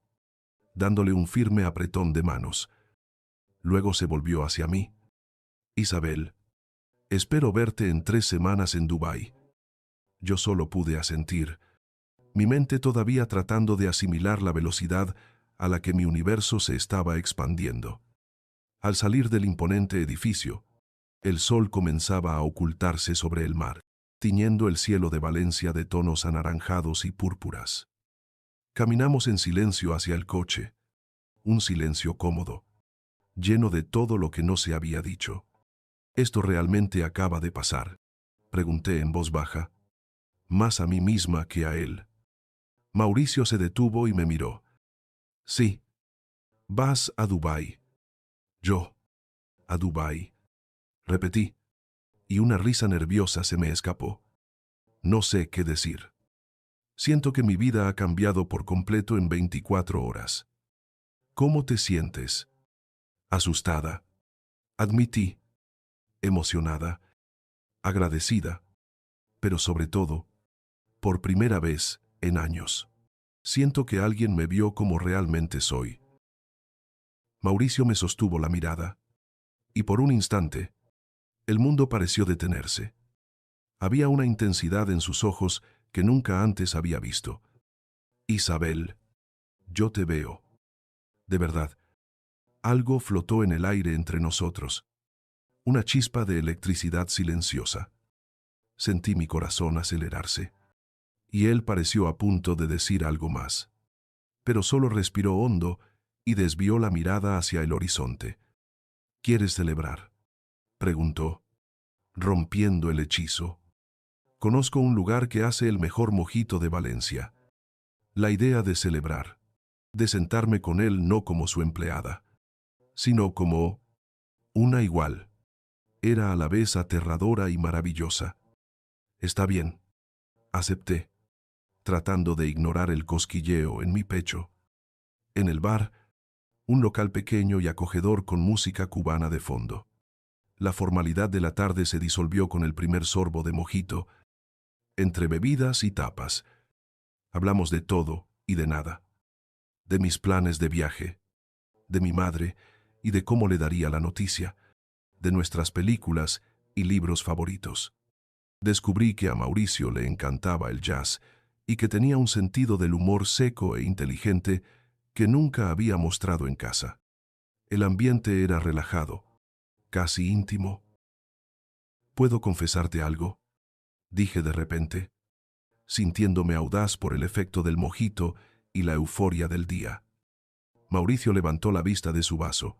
dándole un firme apretón de manos. Luego se volvió hacia mí. Isabel, espero verte en 3 semanas en Dubái. Yo solo pude asentir, mi mente todavía tratando de asimilar la velocidad a la que mi universo se estaba expandiendo. Al salir del imponente edificio, el sol comenzaba a ocultarse sobre el mar, tiñendo el cielo de Valencia de tonos anaranjados y púrpuras. Caminamos en silencio hacia el coche, un silencio cómodo, lleno de todo lo que no se había dicho. ¿Esto realmente acaba de pasar?, pregunté en voz baja, más a mí misma que a él. Mauricio se detuvo y me miró. Sí, vas a Dubái. Yo, a Dubái. Repetí, y una risa nerviosa se me escapó. No sé qué decir. Siento que mi vida ha cambiado por completo en 24 horas. ¿Cómo te sientes? Asustada. Admití. Emocionada. Agradecida. Pero sobre todo, por primera vez en años, siento que alguien me vio como realmente soy. Mauricio me sostuvo la mirada. Y por un instante, el mundo pareció detenerse. Había una intensidad en sus ojos que nunca antes había visto. Isabel, yo te veo. De verdad, algo flotó en el aire entre nosotros. Una chispa de electricidad silenciosa. Sentí mi corazón acelerarse. Y él pareció a punto de decir algo más. Pero solo respiró hondo y desvió la mirada hacia el horizonte. ¿Quieres celebrar?, preguntó, rompiendo el hechizo. Conozco un lugar que hace el mejor mojito de Valencia. La idea de celebrar, de sentarme con él no como su empleada, sino como una igual, era a la vez aterradora y maravillosa. Está bien, acepté, tratando de ignorar el cosquilleo en mi pecho. En el bar, un local pequeño y acogedor con música cubana de fondo. La formalidad de la tarde se disolvió con el primer sorbo de mojito. Entre bebidas y tapas, hablamos de todo y de nada. De mis planes de viaje, de mi madre y de cómo le daría la noticia, de nuestras películas y libros favoritos. Descubrí que a Mauricio le encantaba el jazz y que tenía un sentido del humor seco e inteligente que nunca había mostrado en casa. El ambiente era relajado, casi íntimo. ¿Puedo confesarte algo?, dije de repente, sintiéndome audaz por el efecto del mojito y la euforia del día. Mauricio levantó la vista de su vaso.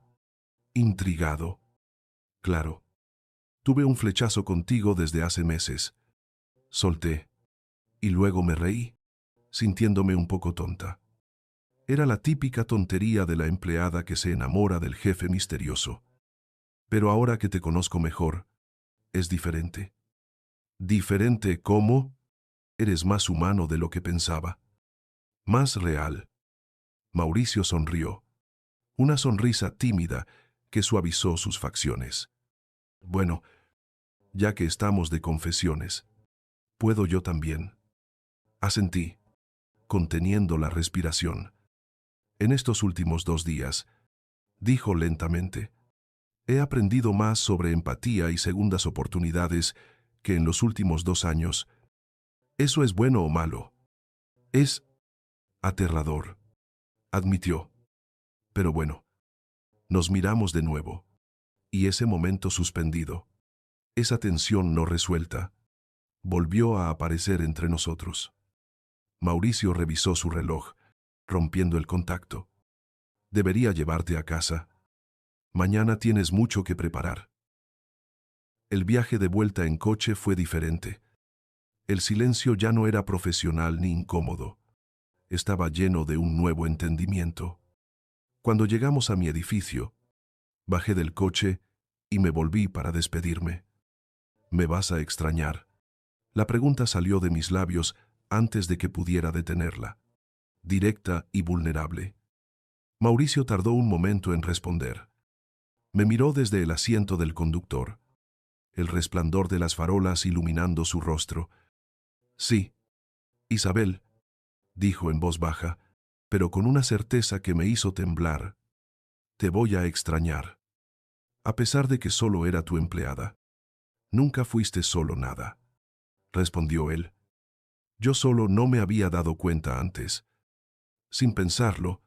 Intrigado. Claro. Tuve un flechazo contigo desde hace meses. Solté. Y luego me reí, sintiéndome un poco tonta. Era la típica tontería de la empleada que se enamora del jefe misterioso. Pero ahora que te conozco mejor, es diferente. ¿Diferente cómo? Eres más humano de lo que pensaba. Más real. Mauricio sonrió. Una sonrisa tímida que suavizó sus facciones. Bueno, ya que estamos de confesiones, ¿puedo yo también? Asentí, conteniendo la respiración. En estos últimos 2 días, dijo lentamente, he aprendido más sobre empatía y segundas oportunidades que en los últimos 2 años. ¿Eso es bueno o malo? Es aterrador, admitió. Pero bueno, nos miramos de nuevo. Y ese momento suspendido, esa tensión no resuelta, volvió a aparecer entre nosotros. Mauricio revisó su reloj, rompiendo el contacto. Debería llevarte a casa. Mañana tienes mucho que preparar. El viaje de vuelta en coche fue diferente. El silencio ya no era profesional ni incómodo. Estaba lleno de un nuevo entendimiento. Cuando llegamos a mi edificio, bajé del coche y me volví para despedirme. ¿Me vas a extrañar? La pregunta salió de mis labios antes de que pudiera detenerla. Directa y vulnerable. Mauricio tardó un momento en responder. Me miró desde el asiento del conductor, el resplandor de las farolas iluminando su rostro. Sí, Isabel, dijo en voz baja, pero con una certeza que me hizo temblar. Te voy a extrañar. A pesar de que solo era tu empleada. Nunca fuiste solo nada, respondió él. Yo solo no me había dado cuenta antes. Sin pensarlo,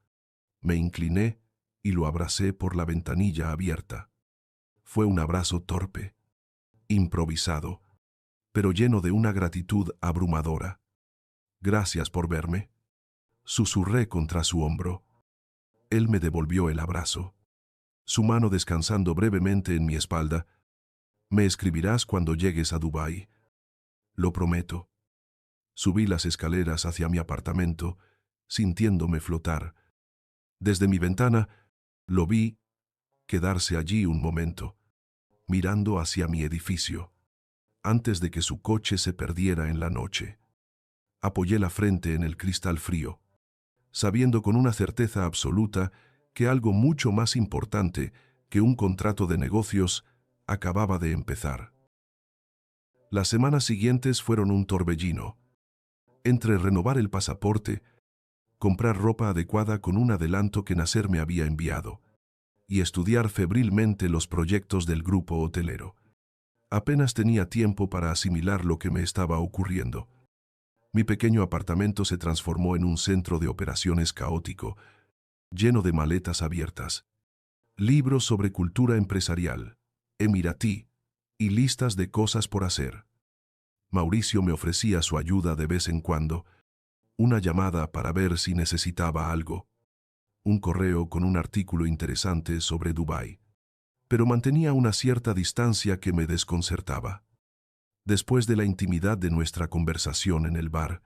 me incliné y lo abracé por la ventanilla abierta. Fue un abrazo torpe, improvisado, pero lleno de una gratitud abrumadora. Gracias por verme, susurré contra su hombro. Él me devolvió el abrazo. Su mano descansando brevemente en mi espalda. Me escribirás cuando llegues a Dubái. Lo prometo. Subí las escaleras hacia mi apartamento, sintiéndome flotar. Desde mi ventana, lo vi quedarse allí un momento, mirando hacia mi edificio, antes de que su coche se perdiera en la noche. Apoyé la frente en el cristal frío, sabiendo con una certeza absoluta que algo mucho más importante que un contrato de negocios acababa de empezar. Las semanas siguientes fueron un torbellino. Entre renovar el pasaporte, comprar ropa adecuada con un adelanto que Nasser me había enviado, y estudiar febrilmente los proyectos del grupo hotelero. Apenas tenía tiempo para asimilar lo que me estaba ocurriendo. Mi pequeño apartamento se transformó en un centro de operaciones caótico, lleno de maletas abiertas, libros sobre cultura empresarial, emiratí, y listas de cosas por hacer. Mauricio me ofrecía su ayuda de vez en cuando, una llamada para ver si necesitaba algo, un correo con un artículo interesante sobre Dubái, pero mantenía una cierta distancia que me desconcertaba. Después de la intimidad de nuestra conversación en el bar,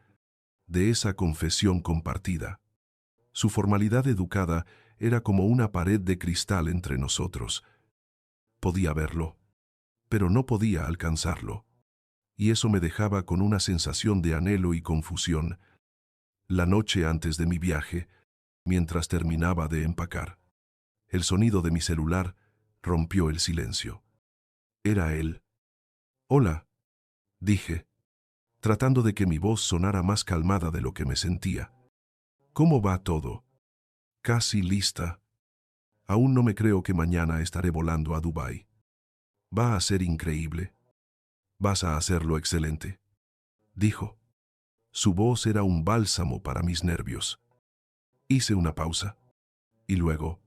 de esa confesión compartida. Su formalidad educada era como una pared de cristal entre nosotros. Podía verlo, pero no podía alcanzarlo. Y eso me dejaba con una sensación de anhelo y confusión. La noche antes de mi viaje, mientras terminaba de empacar, el sonido de mi celular rompió el silencio. Era él. «Hola», dije, tratando de que mi voz sonara más calmada de lo que me sentía. «¿Cómo va todo?» «Casi lista. Aún no me creo que mañana estaré volando a Dubái. Va a ser increíble. Vas a hacerlo excelente», dijo. Su voz era un bálsamo para mis nervios. Hice una pausa. Y luego,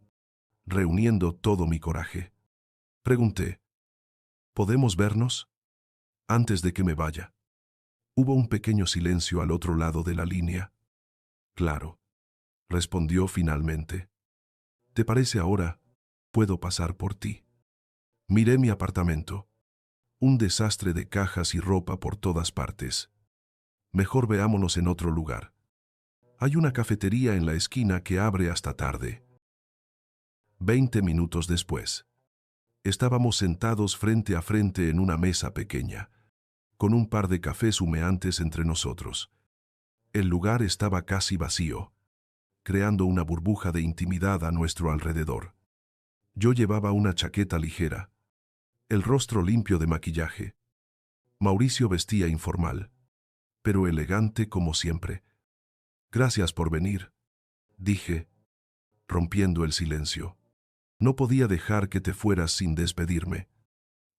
reuniendo todo mi coraje, pregunté, «¿Podemos vernos?» «Antes de que me vaya». Hubo un pequeño silencio al otro lado de la línea. «Claro», respondió finalmente. «¿Te parece ahora? Puedo pasar por ti». Miré mi apartamento. Un desastre de cajas y ropa por todas partes. «Mejor veámonos en otro lugar. Hay una cafetería en la esquina que abre hasta tarde». 20 minutos después, estábamos sentados frente a frente en una mesa pequeña, con un par de cafés humeantes entre nosotros. El lugar estaba casi vacío, creando una burbuja de intimidad a nuestro alrededor. Yo llevaba una chaqueta ligera, el rostro limpio de maquillaje. Mauricio vestía informal, pero elegante como siempre. «Gracias por venir», dije, rompiendo el silencio. «No podía dejar que te fueras sin despedirme»,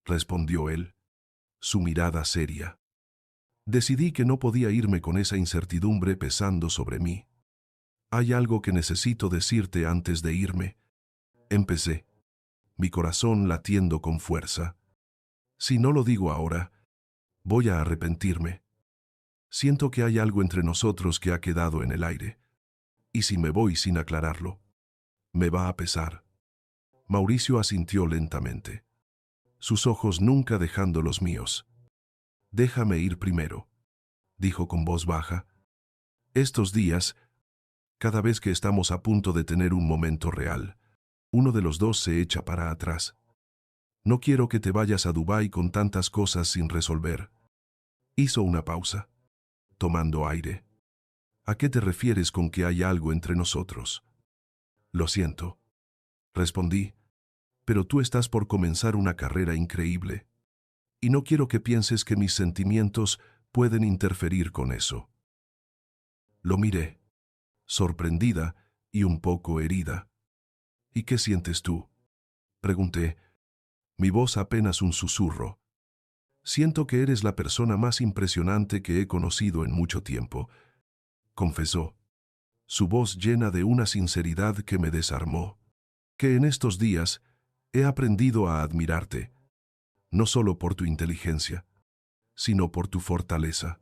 respondió él, su mirada seria. Decidí que no podía irme con esa incertidumbre pesando sobre mí. «Hay algo que necesito decirte antes de irme», empecé, mi corazón latiendo con fuerza. «Si no lo digo ahora, voy a arrepentirme. Siento que hay algo entre nosotros que ha quedado en el aire. Y si me voy sin aclararlo, me va a pesar». Mauricio asintió lentamente, sus ojos nunca dejando los míos. «Déjame ir primero», dijo con voz baja. «Estos días, cada vez que estamos a punto de tener un momento real, uno de los dos se echa para atrás. No quiero que te vayas a Dubái con tantas cosas sin resolver». Hizo una pausa, tomando aire. «¿A qué te refieres con que hay algo entre nosotros?» «Lo siento», respondí, «pero tú estás por comenzar una carrera increíble. Y no quiero que pienses que mis sentimientos pueden interferir con eso». Lo miré, sorprendida y un poco herida. «¿Y qué sientes tú?», pregunté, mi voz apenas un susurro. «Siento que eres la persona más impresionante que he conocido en mucho tiempo», confesó, su voz llena de una sinceridad que me desarmó. «Que en estos días he aprendido a admirarte, no solo por tu inteligencia, sino por tu fortaleza,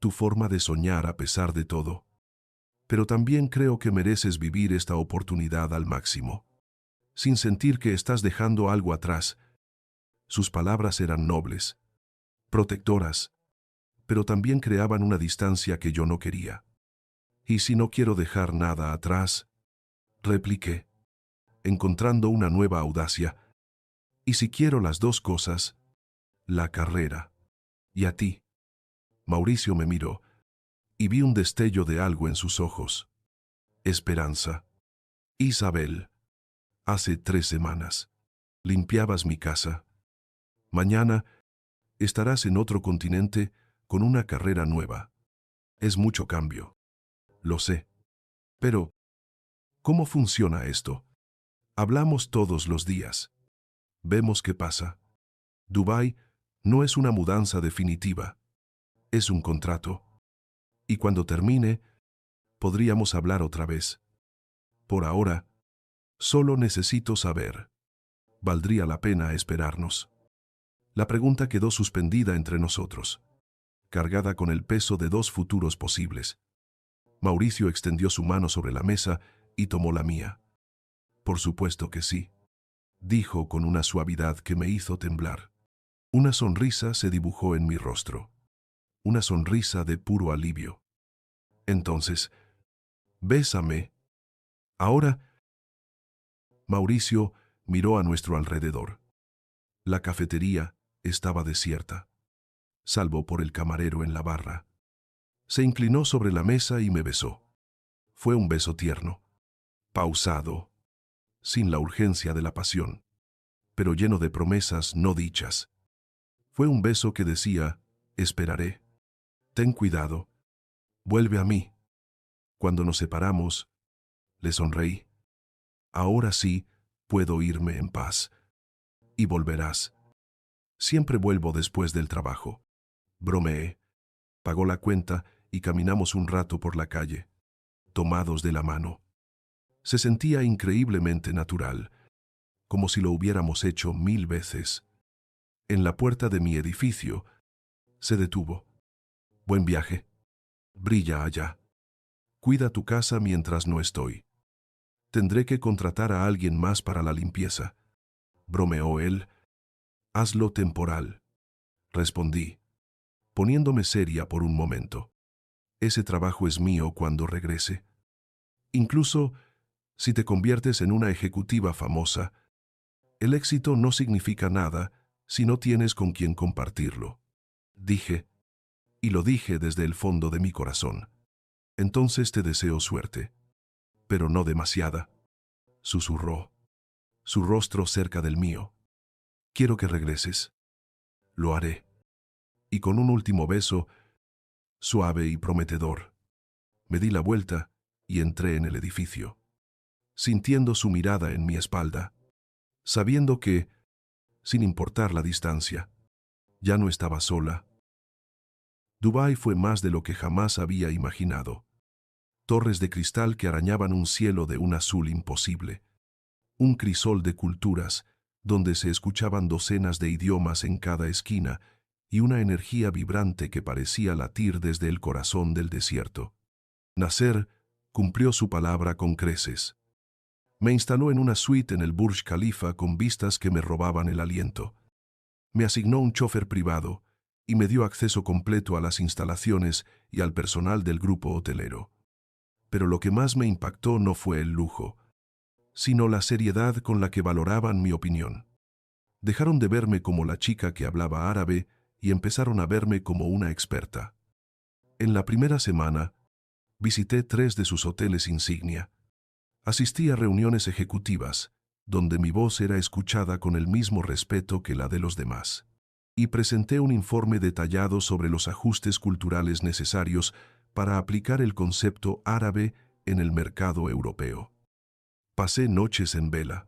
tu forma de soñar a pesar de todo. Pero también creo que mereces vivir esta oportunidad al máximo, sin sentir que estás dejando algo atrás». Sus palabras eran nobles, protectoras, pero también creaban una distancia que yo no quería. «¿Y si no quiero dejar nada atrás?», repliqué, encontrando una nueva audacia. «¿Y si quiero las dos cosas? La carrera y a ti». Mauricio me miró, y vi un destello de algo en sus ojos. «Esperanza». «Isabel, hace 3 semanas, limpiabas mi casa. Mañana estarás en otro continente con una carrera nueva. Es mucho cambio. Lo sé. Pero, ¿cómo funciona esto? Hablamos todos los días. Vemos qué pasa. Dubái no es una mudanza definitiva. Es un contrato. Y cuando termine, podríamos hablar otra vez. Por ahora, solo necesito saber. ¿Valdría la pena esperarnos?». La pregunta quedó suspendida entre nosotros, cargada con el peso de 2 futuros posibles. Mauricio extendió su mano sobre la mesa y tomó la mía. «Por supuesto que sí», dijo con una suavidad que me hizo temblar. Una sonrisa se dibujó en mi rostro, una sonrisa de puro alivio. Entonces, bésame. Ahora, Mauricio miró a nuestro alrededor. La cafetería estaba desierta, salvo por el camarero en la barra. Se inclinó sobre la mesa y me besó. Fue un beso tierno, pausado, sin la urgencia de la pasión, pero lleno de promesas no dichas. Fue un beso que decía, esperaré. Ten cuidado. Vuelve a mí. Cuando nos separamos, le sonreí. Ahora sí, puedo irme en paz. Y volverás. Siempre vuelvo después del trabajo. Bromeé. Pagó la cuenta y caminamos un rato por la calle, tomados de la mano. Se sentía increíblemente natural, como si lo hubiéramos hecho 1000 veces. En la puerta de mi edificio, se detuvo. Buen viaje. Brilla allá. Cuida tu casa mientras no estoy. Tendré que contratar a alguien más para la limpieza. Bromeó él. Hazlo temporal. Respondí, poniéndome seria por un momento. Ese trabajo es mío cuando regrese. Incluso si te conviertes en una ejecutiva famosa, el éxito no significa nada si no tienes con quien compartirlo. Dije, y lo dije desde el fondo de mi corazón. Entonces te deseo suerte, pero no demasiada. Susurró, su rostro cerca del mío. Quiero que regreses. Lo haré. Y con un último beso, suave y prometedor, me di la vuelta y entré en el edificio, sintiendo su mirada en mi espalda, sabiendo que, sin importar la distancia, ya no estaba sola. Dubái fue más de lo que jamás había imaginado. Torres de cristal que arañaban un cielo de un azul imposible. Un crisol de culturas, donde se escuchaban docenas de idiomas en cada esquina y una energía vibrante que parecía latir desde el corazón del desierto. Nasser cumplió su palabra con creces. Me instaló en una suite en el Burj Khalifa con vistas que me robaban el aliento. Me asignó un chofer privado y me dio acceso completo a las instalaciones y al personal del grupo hotelero. Pero lo que más me impactó no fue el lujo, sino la seriedad con la que valoraban mi opinión. Dejaron de verme como la chica que hablaba árabe y empezaron a verme como una experta. En la primera semana, visité 3 de sus hoteles insignia. Asistí a reuniones ejecutivas, donde mi voz era escuchada con el mismo respeto que la de los demás. Y presenté un informe detallado sobre los ajustes culturales necesarios para aplicar el concepto árabe en el mercado europeo. Pasé noches en vela,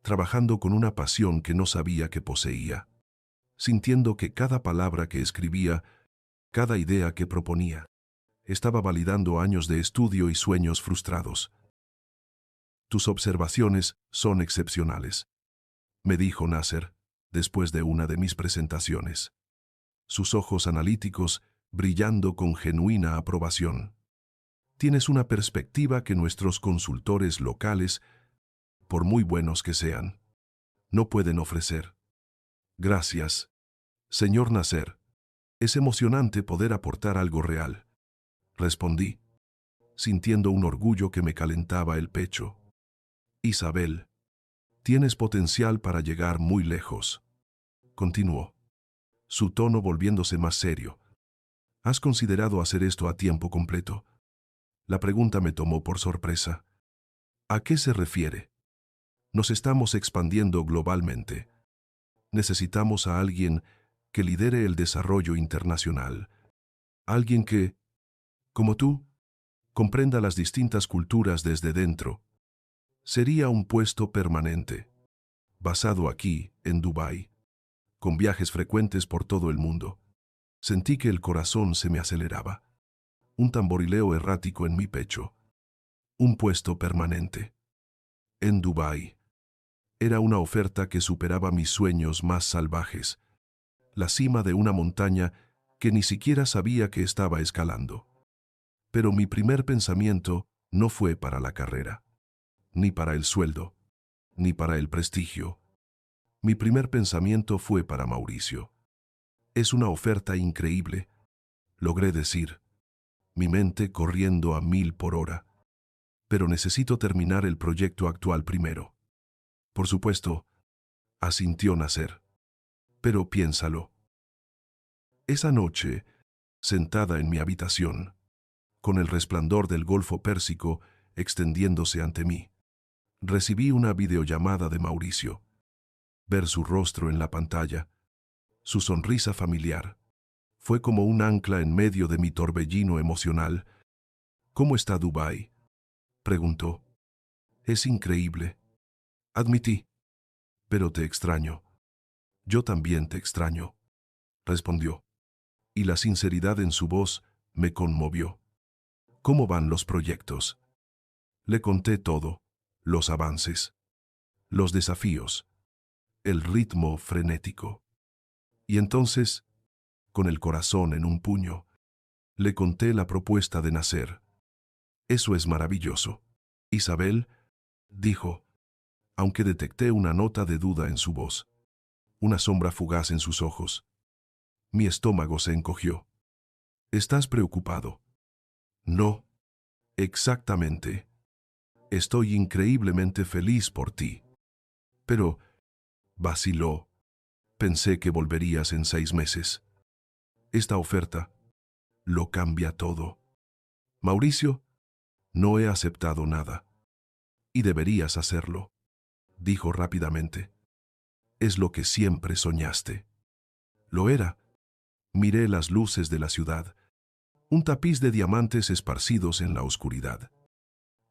trabajando con una pasión que no sabía que poseía, sintiendo que cada palabra que escribía, cada idea que proponía, estaba validando años de estudio y sueños frustrados. Tus observaciones son excepcionales, me dijo Nasser, después de una de mis presentaciones. Sus ojos analíticos brillando con genuina aprobación. Tienes una perspectiva que nuestros consultores locales, por muy buenos que sean, no pueden ofrecer. Gracias, señor Nasser. Es emocionante poder aportar algo real, respondí, sintiendo un orgullo que me calentaba el pecho. Isabel, tienes potencial para llegar muy lejos, continuó, su tono volviéndose más serio. ¿Has considerado hacer esto a tiempo completo? La pregunta me tomó por sorpresa. ¿A qué se refiere? Nos estamos expandiendo globalmente. Necesitamos a alguien que lidere el desarrollo internacional. Alguien que, como tú, comprenda las distintas culturas desde dentro. Sería un puesto permanente, basado aquí, en Dubái, con viajes frecuentes por todo el mundo. Sentí que el corazón se me aceleraba. Un tamborileo errático en mi pecho. Un puesto permanente. En Dubái. Era una oferta que superaba mis sueños más salvajes. La cima de una montaña que ni siquiera sabía que estaba escalando. Pero mi primer pensamiento no fue para la carrera, ni para el sueldo, ni para el prestigio. Mi primer pensamiento fue para Mauricio. Es una oferta increíble, logré decir. mi mente corriendo a 1000 por hora. Pero necesito terminar el proyecto actual primero. Por supuesto, asintió Nasser. Pero piénsalo. Esa noche, sentada en mi habitación, con el resplandor del Golfo Pérsico extendiéndose ante mí, recibí una videollamada de Mauricio. Ver su rostro en la pantalla, su sonrisa familiar, fue como un ancla en medio de mi torbellino emocional. ¿Cómo está Dubái?, preguntó. Es increíble, admití. Pero te extraño. Yo también te extraño, respondió. Y la sinceridad en su voz me conmovió. ¿Cómo van los proyectos? Le conté todo, los avances, los desafíos, el ritmo frenético. Y entonces, con el corazón en un puño, le conté la propuesta de Nasser. Eso es maravilloso. Isabel, dijo, aunque detecté una nota de duda en su voz, una sombra fugaz en sus ojos. Mi estómago se encogió. ¿Estás preocupado? No, exactamente. Estoy increíblemente feliz por ti. Pero, vaciló, pensé que volverías en 6 meses. Esta oferta lo cambia todo. Mauricio, no he aceptado nada. Y deberías hacerlo, dijo rápidamente. Es lo que siempre soñaste. Lo era. Miré las luces de la ciudad, un tapiz de diamantes esparcidos en la oscuridad.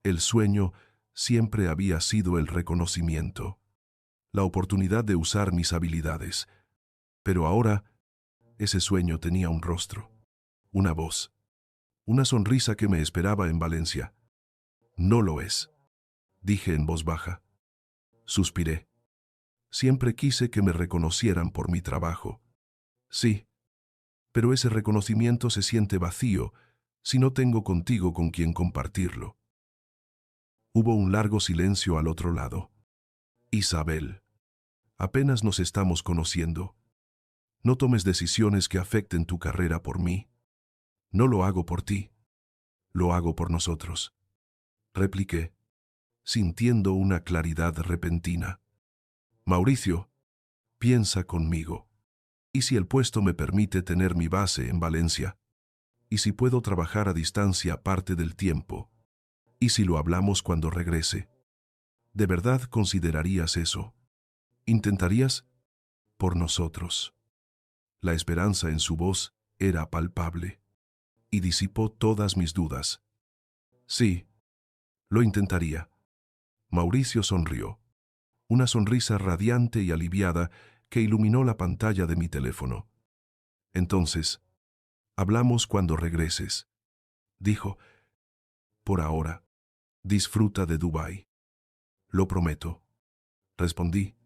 El sueño siempre había sido el reconocimiento, la oportunidad de usar mis habilidades. Pero ahora, ese sueño tenía un rostro, una voz, una sonrisa que me esperaba en Valencia. No lo es, dije en voz baja. Suspiré. Siempre quise que me reconocieran por mi trabajo. Sí, pero ese reconocimiento se siente vacío si no tengo contigo con quien compartirlo. Hubo un largo silencio al otro lado. Isabel, apenas nos estamos conociendo. No tomes decisiones que afecten tu carrera por mí. No lo hago por ti. Lo hago por nosotros. Repliqué, sintiendo una claridad repentina. Mauricio, piensa conmigo. ¿Y si el puesto me permite tener mi base en Valencia? ¿Y si puedo trabajar a distancia parte del tiempo? ¿Y si lo hablamos cuando regrese? ¿De verdad considerarías eso? ¿Intentarías? Por nosotros. La esperanza en su voz era palpable y disipó todas mis dudas. Sí, lo intentaría. Mauricio sonrió. Una sonrisa radiante y aliviada que iluminó la pantalla de mi teléfono. Entonces, hablamos cuando regreses, dijo. Por ahora, disfruta de Dubái. Lo prometo, respondí,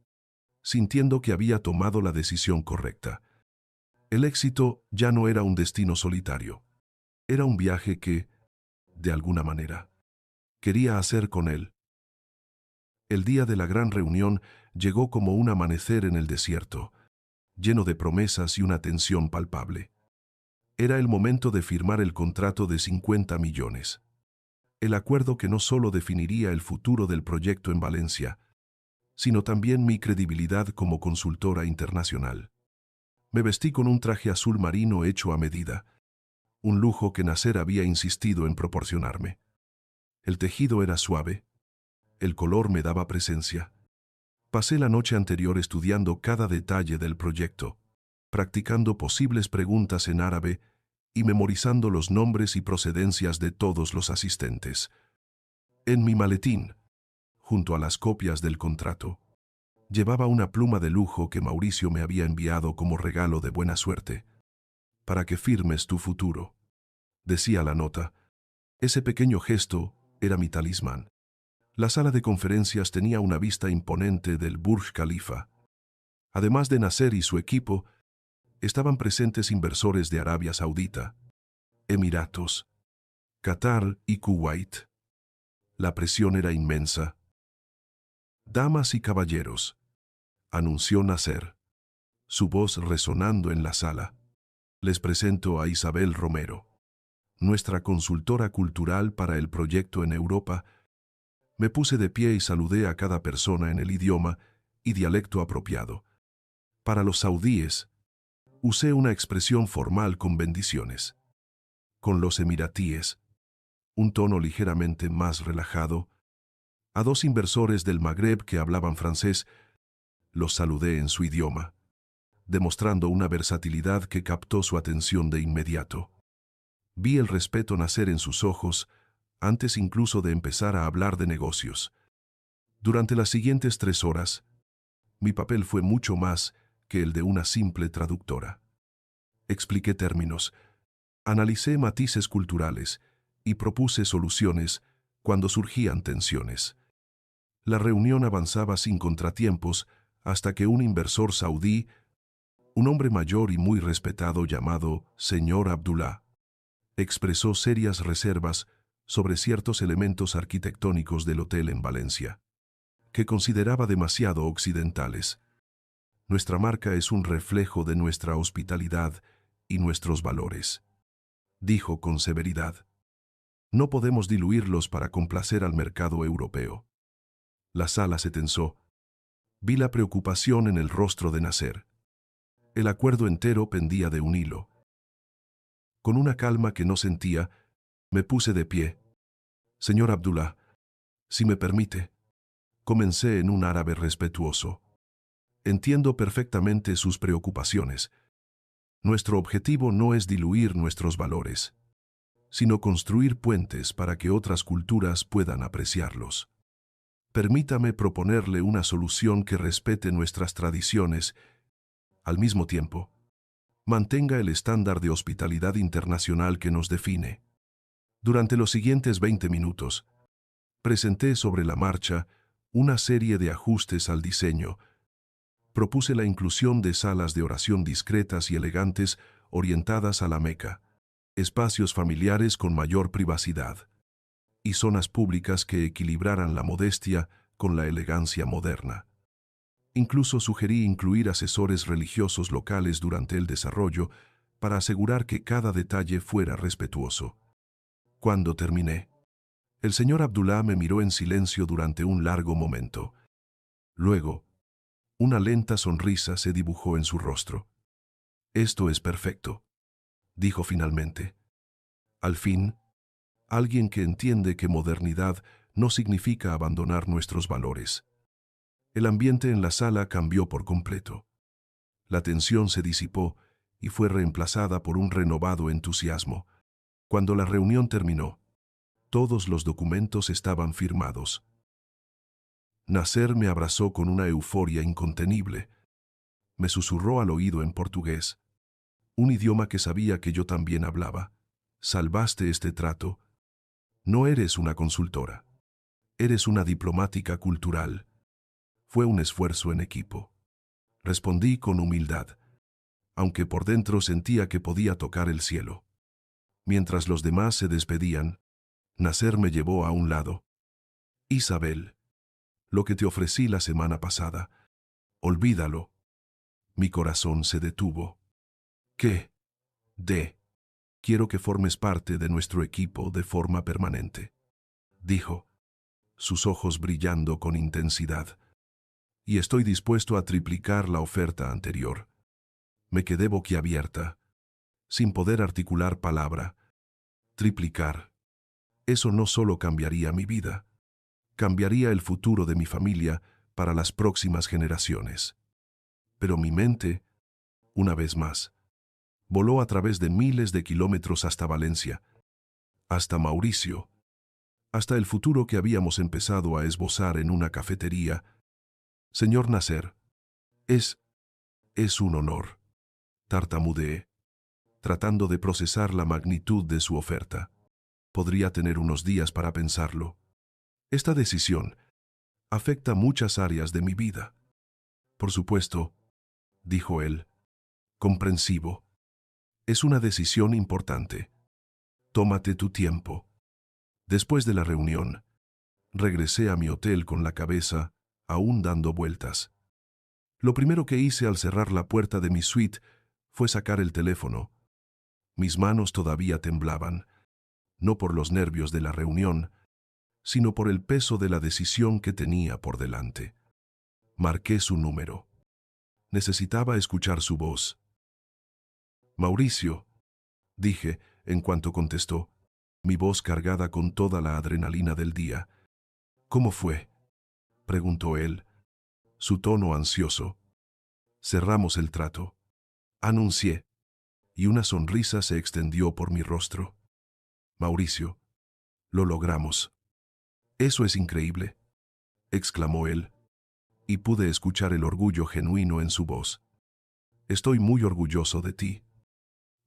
sintiendo que había tomado la decisión correcta. El éxito ya no era un destino solitario. Era un viaje que, de alguna manera, quería hacer con él. El día de la gran reunión llegó como un amanecer en el desierto, lleno de promesas y una tensión palpable. Era el momento de firmar el contrato de 50 millones. El acuerdo que no solo definiría el futuro del proyecto en Valencia, sino también mi credibilidad como consultora internacional. Me vestí con un traje azul marino hecho a medida, un lujo que Nasser había insistido en proporcionarme. El tejido era suave, el color me daba presencia. Pasé la noche anterior estudiando cada detalle del proyecto, practicando posibles preguntas en árabe y memorizando los nombres y procedencias de todos los asistentes. En mi maletín, junto a las copias del contrato, llevaba una pluma de lujo que Mauricio me había enviado como regalo de buena suerte. Para que firmes tu futuro, decía la nota. Ese pequeño gesto era mi talismán. La sala de conferencias tenía una vista imponente del Burj Khalifa. Además de Nasser y su equipo, estaban presentes inversores de Arabia Saudita, Emiratos, Qatar y Kuwait. La presión era inmensa. Damas y caballeros, anunció Nasser, su voz resonando en la sala. Les presento a Isabel Romero, nuestra consultora cultural para el proyecto en Europa. Me puse de pie y saludé a cada persona en el idioma y dialecto apropiado. Para los saudíes, usé una expresión formal con bendiciones. Con los emiratíes, un tono ligeramente más relajado. A dos inversores del Magreb que hablaban francés, los saludé en su idioma, demostrando una versatilidad que captó su atención de inmediato. Vi el respeto nacer en sus ojos, antes incluso de empezar a hablar de negocios. Durante las siguientes 3 horas, mi papel fue mucho más que el de una simple traductora. Expliqué términos, analicé matices culturales y propuse soluciones cuando surgían tensiones. La reunión avanzaba sin contratiempos hasta que un inversor saudí, un hombre mayor y muy respetado llamado Señor Abdullah, expresó serias reservas sobre ciertos elementos arquitectónicos del hotel en Valencia, que consideraba demasiado occidentales. Nuestra marca es un reflejo de nuestra hospitalidad y nuestros valores, dijo con severidad. No podemos diluirlos para complacer al mercado europeo. La sala se tensó. Vi la preocupación en el rostro de Nasser. El acuerdo entero pendía de un hilo. Con una calma que no sentía, me puse de pie. Señor Abdullah, si me permite, comencé en un árabe respetuoso. Entiendo perfectamente sus preocupaciones. Nuestro objetivo no es diluir nuestros valores, sino construir puentes para que otras culturas puedan apreciarlos. Permítame proponerle una solución que respete nuestras tradiciones. Al mismo tiempo, mantenga el estándar de hospitalidad internacional que nos define. Durante los siguientes 20 minutos, presenté sobre la marcha una serie de ajustes al diseño. Propuse la inclusión de salas de oración discretas y elegantes orientadas a la Meca, espacios familiares con mayor privacidad, y zonas públicas que equilibraran la modestia con la elegancia moderna. Incluso sugerí incluir asesores religiosos locales durante el desarrollo para asegurar que cada detalle fuera respetuoso. Cuando terminé, el señor Abdullah me miró en silencio durante un largo momento. Luego, una lenta sonrisa se dibujó en su rostro. Esto es perfecto, dijo finalmente. Al fin, alguien que entiende que modernidad no significa abandonar nuestros valores. El ambiente en la sala cambió por completo. La tensión se disipó y fue reemplazada por un renovado entusiasmo. Cuando la reunión terminó, todos los documentos estaban firmados. Nasser me abrazó con una euforia incontenible. Me susurró al oído en portugués, un idioma que sabía que yo también hablaba. Salvaste este trato. No eres una consultora. Eres una diplomática cultural. Fue un esfuerzo en equipo. Respondí con humildad, aunque por dentro sentía que podía tocar el cielo. Mientras los demás se despedían, Nasser me llevó a un lado. Isabel, lo que te ofrecí la semana pasada, olvídalo. Mi corazón se detuvo. ¿Qué? Quiero que formes parte de nuestro equipo de forma permanente, dijo, sus ojos brillando con intensidad. Y estoy dispuesto a triplicar la oferta anterior. Me quedé boquiabierta, sin poder articular palabra. Triplicar. Eso no solo cambiaría mi vida, cambiaría el futuro de mi familia para las próximas generaciones. Pero mi mente, una vez más, voló a través de miles de kilómetros hasta Valencia, hasta Mauricio, hasta el futuro que habíamos empezado a esbozar en una cafetería. Señor Nasser, es un honor, tartamudeé, tratando de procesar la magnitud de su oferta. Podría tener unos días para pensarlo. Esta decisión afecta muchas áreas de mi vida. Por supuesto, dijo él, comprensivo. Es una decisión importante. Tómate tu tiempo. Después de la reunión, regresé a mi hotel con la cabeza aún dando vueltas. Lo primero que hice al cerrar la puerta de mi suite fue sacar el teléfono. Mis manos todavía temblaban. no por los nervios de la reunión, sino por el peso de la decisión que tenía por delante. Marqué su número. Necesitaba escuchar su voz. Mauricio, dije, en cuanto contestó, mi voz cargada con toda la adrenalina del día. ¿Cómo fue?, preguntó él, su tono ansioso. Cerramos el trato, anuncié, y una sonrisa se extendió por mi rostro. Mauricio, lo logramos. Eso es increíble, exclamó él, y pude escuchar el orgullo genuino en su voz. Estoy muy orgulloso de ti.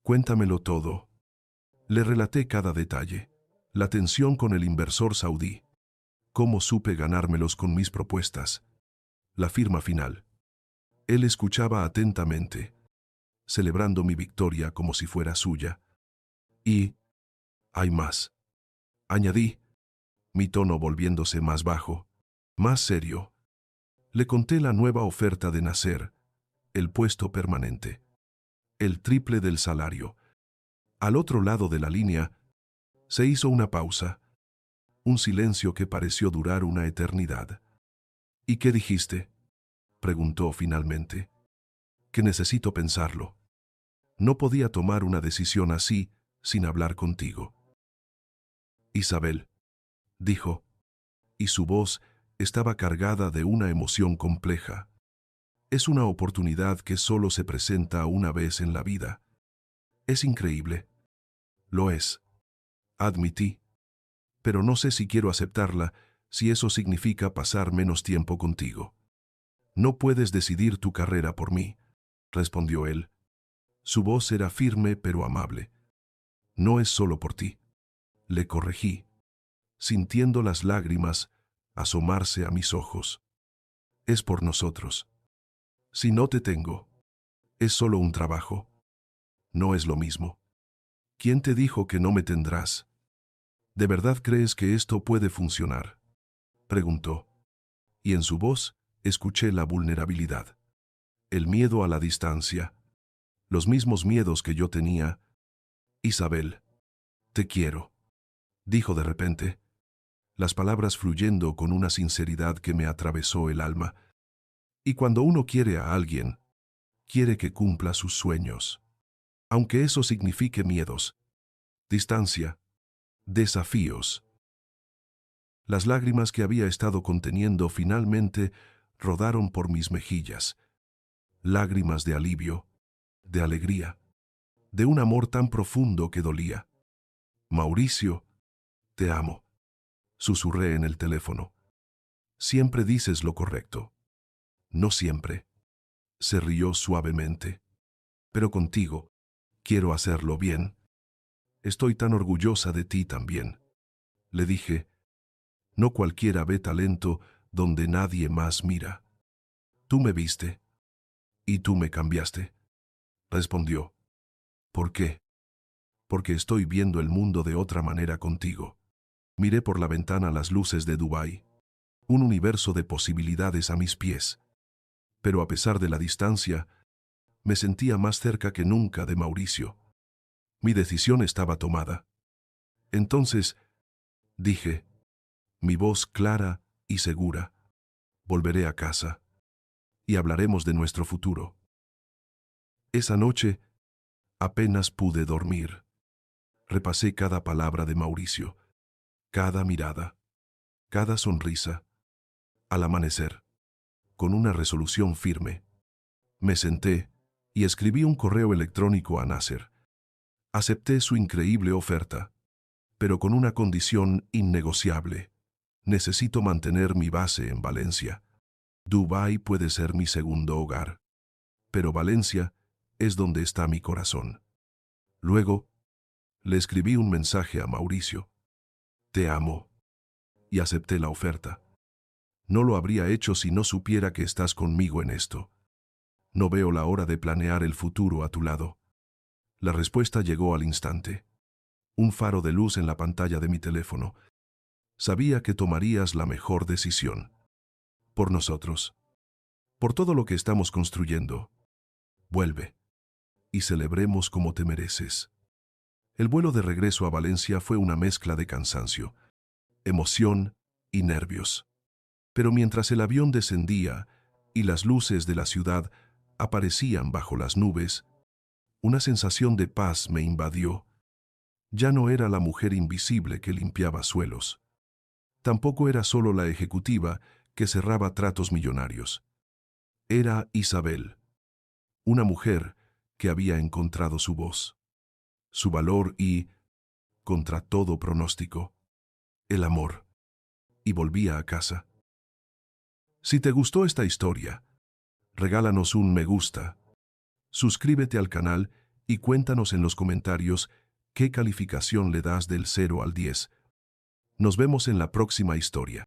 Cuéntamelo todo. Le relaté cada detalle, la tensión con el inversor saudí, cómo supe ganármelos con mis propuestas, la firma final. Él escuchaba atentamente, celebrando mi victoria como si fuera suya. Y hay más, añadí, mi tono volviéndose más bajo, más serio. Le conté la nueva oferta de Nasser, el puesto permanente, el triple del salario. Al otro lado de la línea, se hizo una pausa, un silencio que pareció durar una eternidad. ¿Y qué dijiste?, preguntó finalmente. Que necesito pensarlo. No podía tomar una decisión así sin hablar contigo. Isabel, dijo, y su voz estaba cargada de una emoción compleja. Es una oportunidad que solo se presenta una vez en la vida. Es increíble. Lo es. Admití. Pero no sé si quiero aceptarla, si eso significa pasar menos tiempo contigo. No puedes decidir tu carrera por mí, respondió él. Su voz era firme pero amable. No es solo por ti. Le corregí, sintiendo las lágrimas asomarse a mis ojos. Es por nosotros. Si no te tengo, es solo un trabajo. No es lo mismo. ¿Quién te dijo que no me tendrás? ¿De verdad crees que esto puede funcionar?, preguntó. Y en su voz escuché la vulnerabilidad, el miedo a la distancia, los mismos miedos que yo tenía. Isabel, te quiero, dijo de repente, las palabras fluyendo con una sinceridad que me atravesó el alma. Y cuando uno quiere a alguien, quiere que cumpla sus sueños, aunque eso signifique miedos, distancia, desafíos. Las lágrimas que había estado conteniendo finalmente rodaron por mis mejillas, lágrimas de alivio, de alegría, de un amor tan profundo que dolía. Mauricio, te amo, susurré en el teléfono. Siempre dices lo correcto. No siempre. Se rió suavemente. Pero contigo, quiero hacerlo bien. Estoy tan orgullosa de ti también. Le dije, no cualquiera ve talento donde nadie más mira. Tú me viste. Y tú me cambiaste. Respondió. ¿Por qué? Porque estoy viendo el mundo de otra manera contigo. Miré por la ventana las luces de Dubái, un universo de posibilidades a mis pies. Pero a pesar de la distancia, me sentía más cerca que nunca de Mauricio. Mi decisión estaba tomada. Entonces, dije, mi voz clara y segura, volveré a casa y hablaremos de nuestro futuro. Esa noche, apenas pude dormir. Repasé cada palabra de Mauricio, cada mirada, cada sonrisa. Al amanecer, con una resolución firme, me senté y escribí un correo electrónico a Nasser. Acepté su increíble oferta, pero con una condición innegociable. Necesito mantener mi base en Valencia. Dubái puede ser mi segundo hogar, pero Valencia es donde está mi corazón. Luego, le escribí un mensaje a Mauricio. Te amo. Y acepté la oferta. No lo habría hecho si no supiera que estás conmigo en esto. No veo la hora de planear el futuro a tu lado. La respuesta llegó al instante. Un faro de luz en la pantalla de mi teléfono. Sabía que tomarías la mejor decisión. Por nosotros. Por todo lo que estamos construyendo. Vuelve. Y celebremos como te mereces. El vuelo de regreso a Valencia fue una mezcla de cansancio, emoción y nervios. Pero mientras el avión descendía y las luces de la ciudad aparecían bajo las nubes, una sensación de paz me invadió. Ya no era la mujer invisible que limpiaba suelos. Tampoco era solo la ejecutiva que cerraba tratos millonarios. Era Isabel, una mujer que había encontrado su voz, su valor y, contra todo pronóstico, el amor, y volvía a casa. Si te gustó esta historia, regálanos un me gusta, suscríbete al canal y cuéntanos en los comentarios qué calificación le das del 0 al 10. Nos vemos en la próxima historia.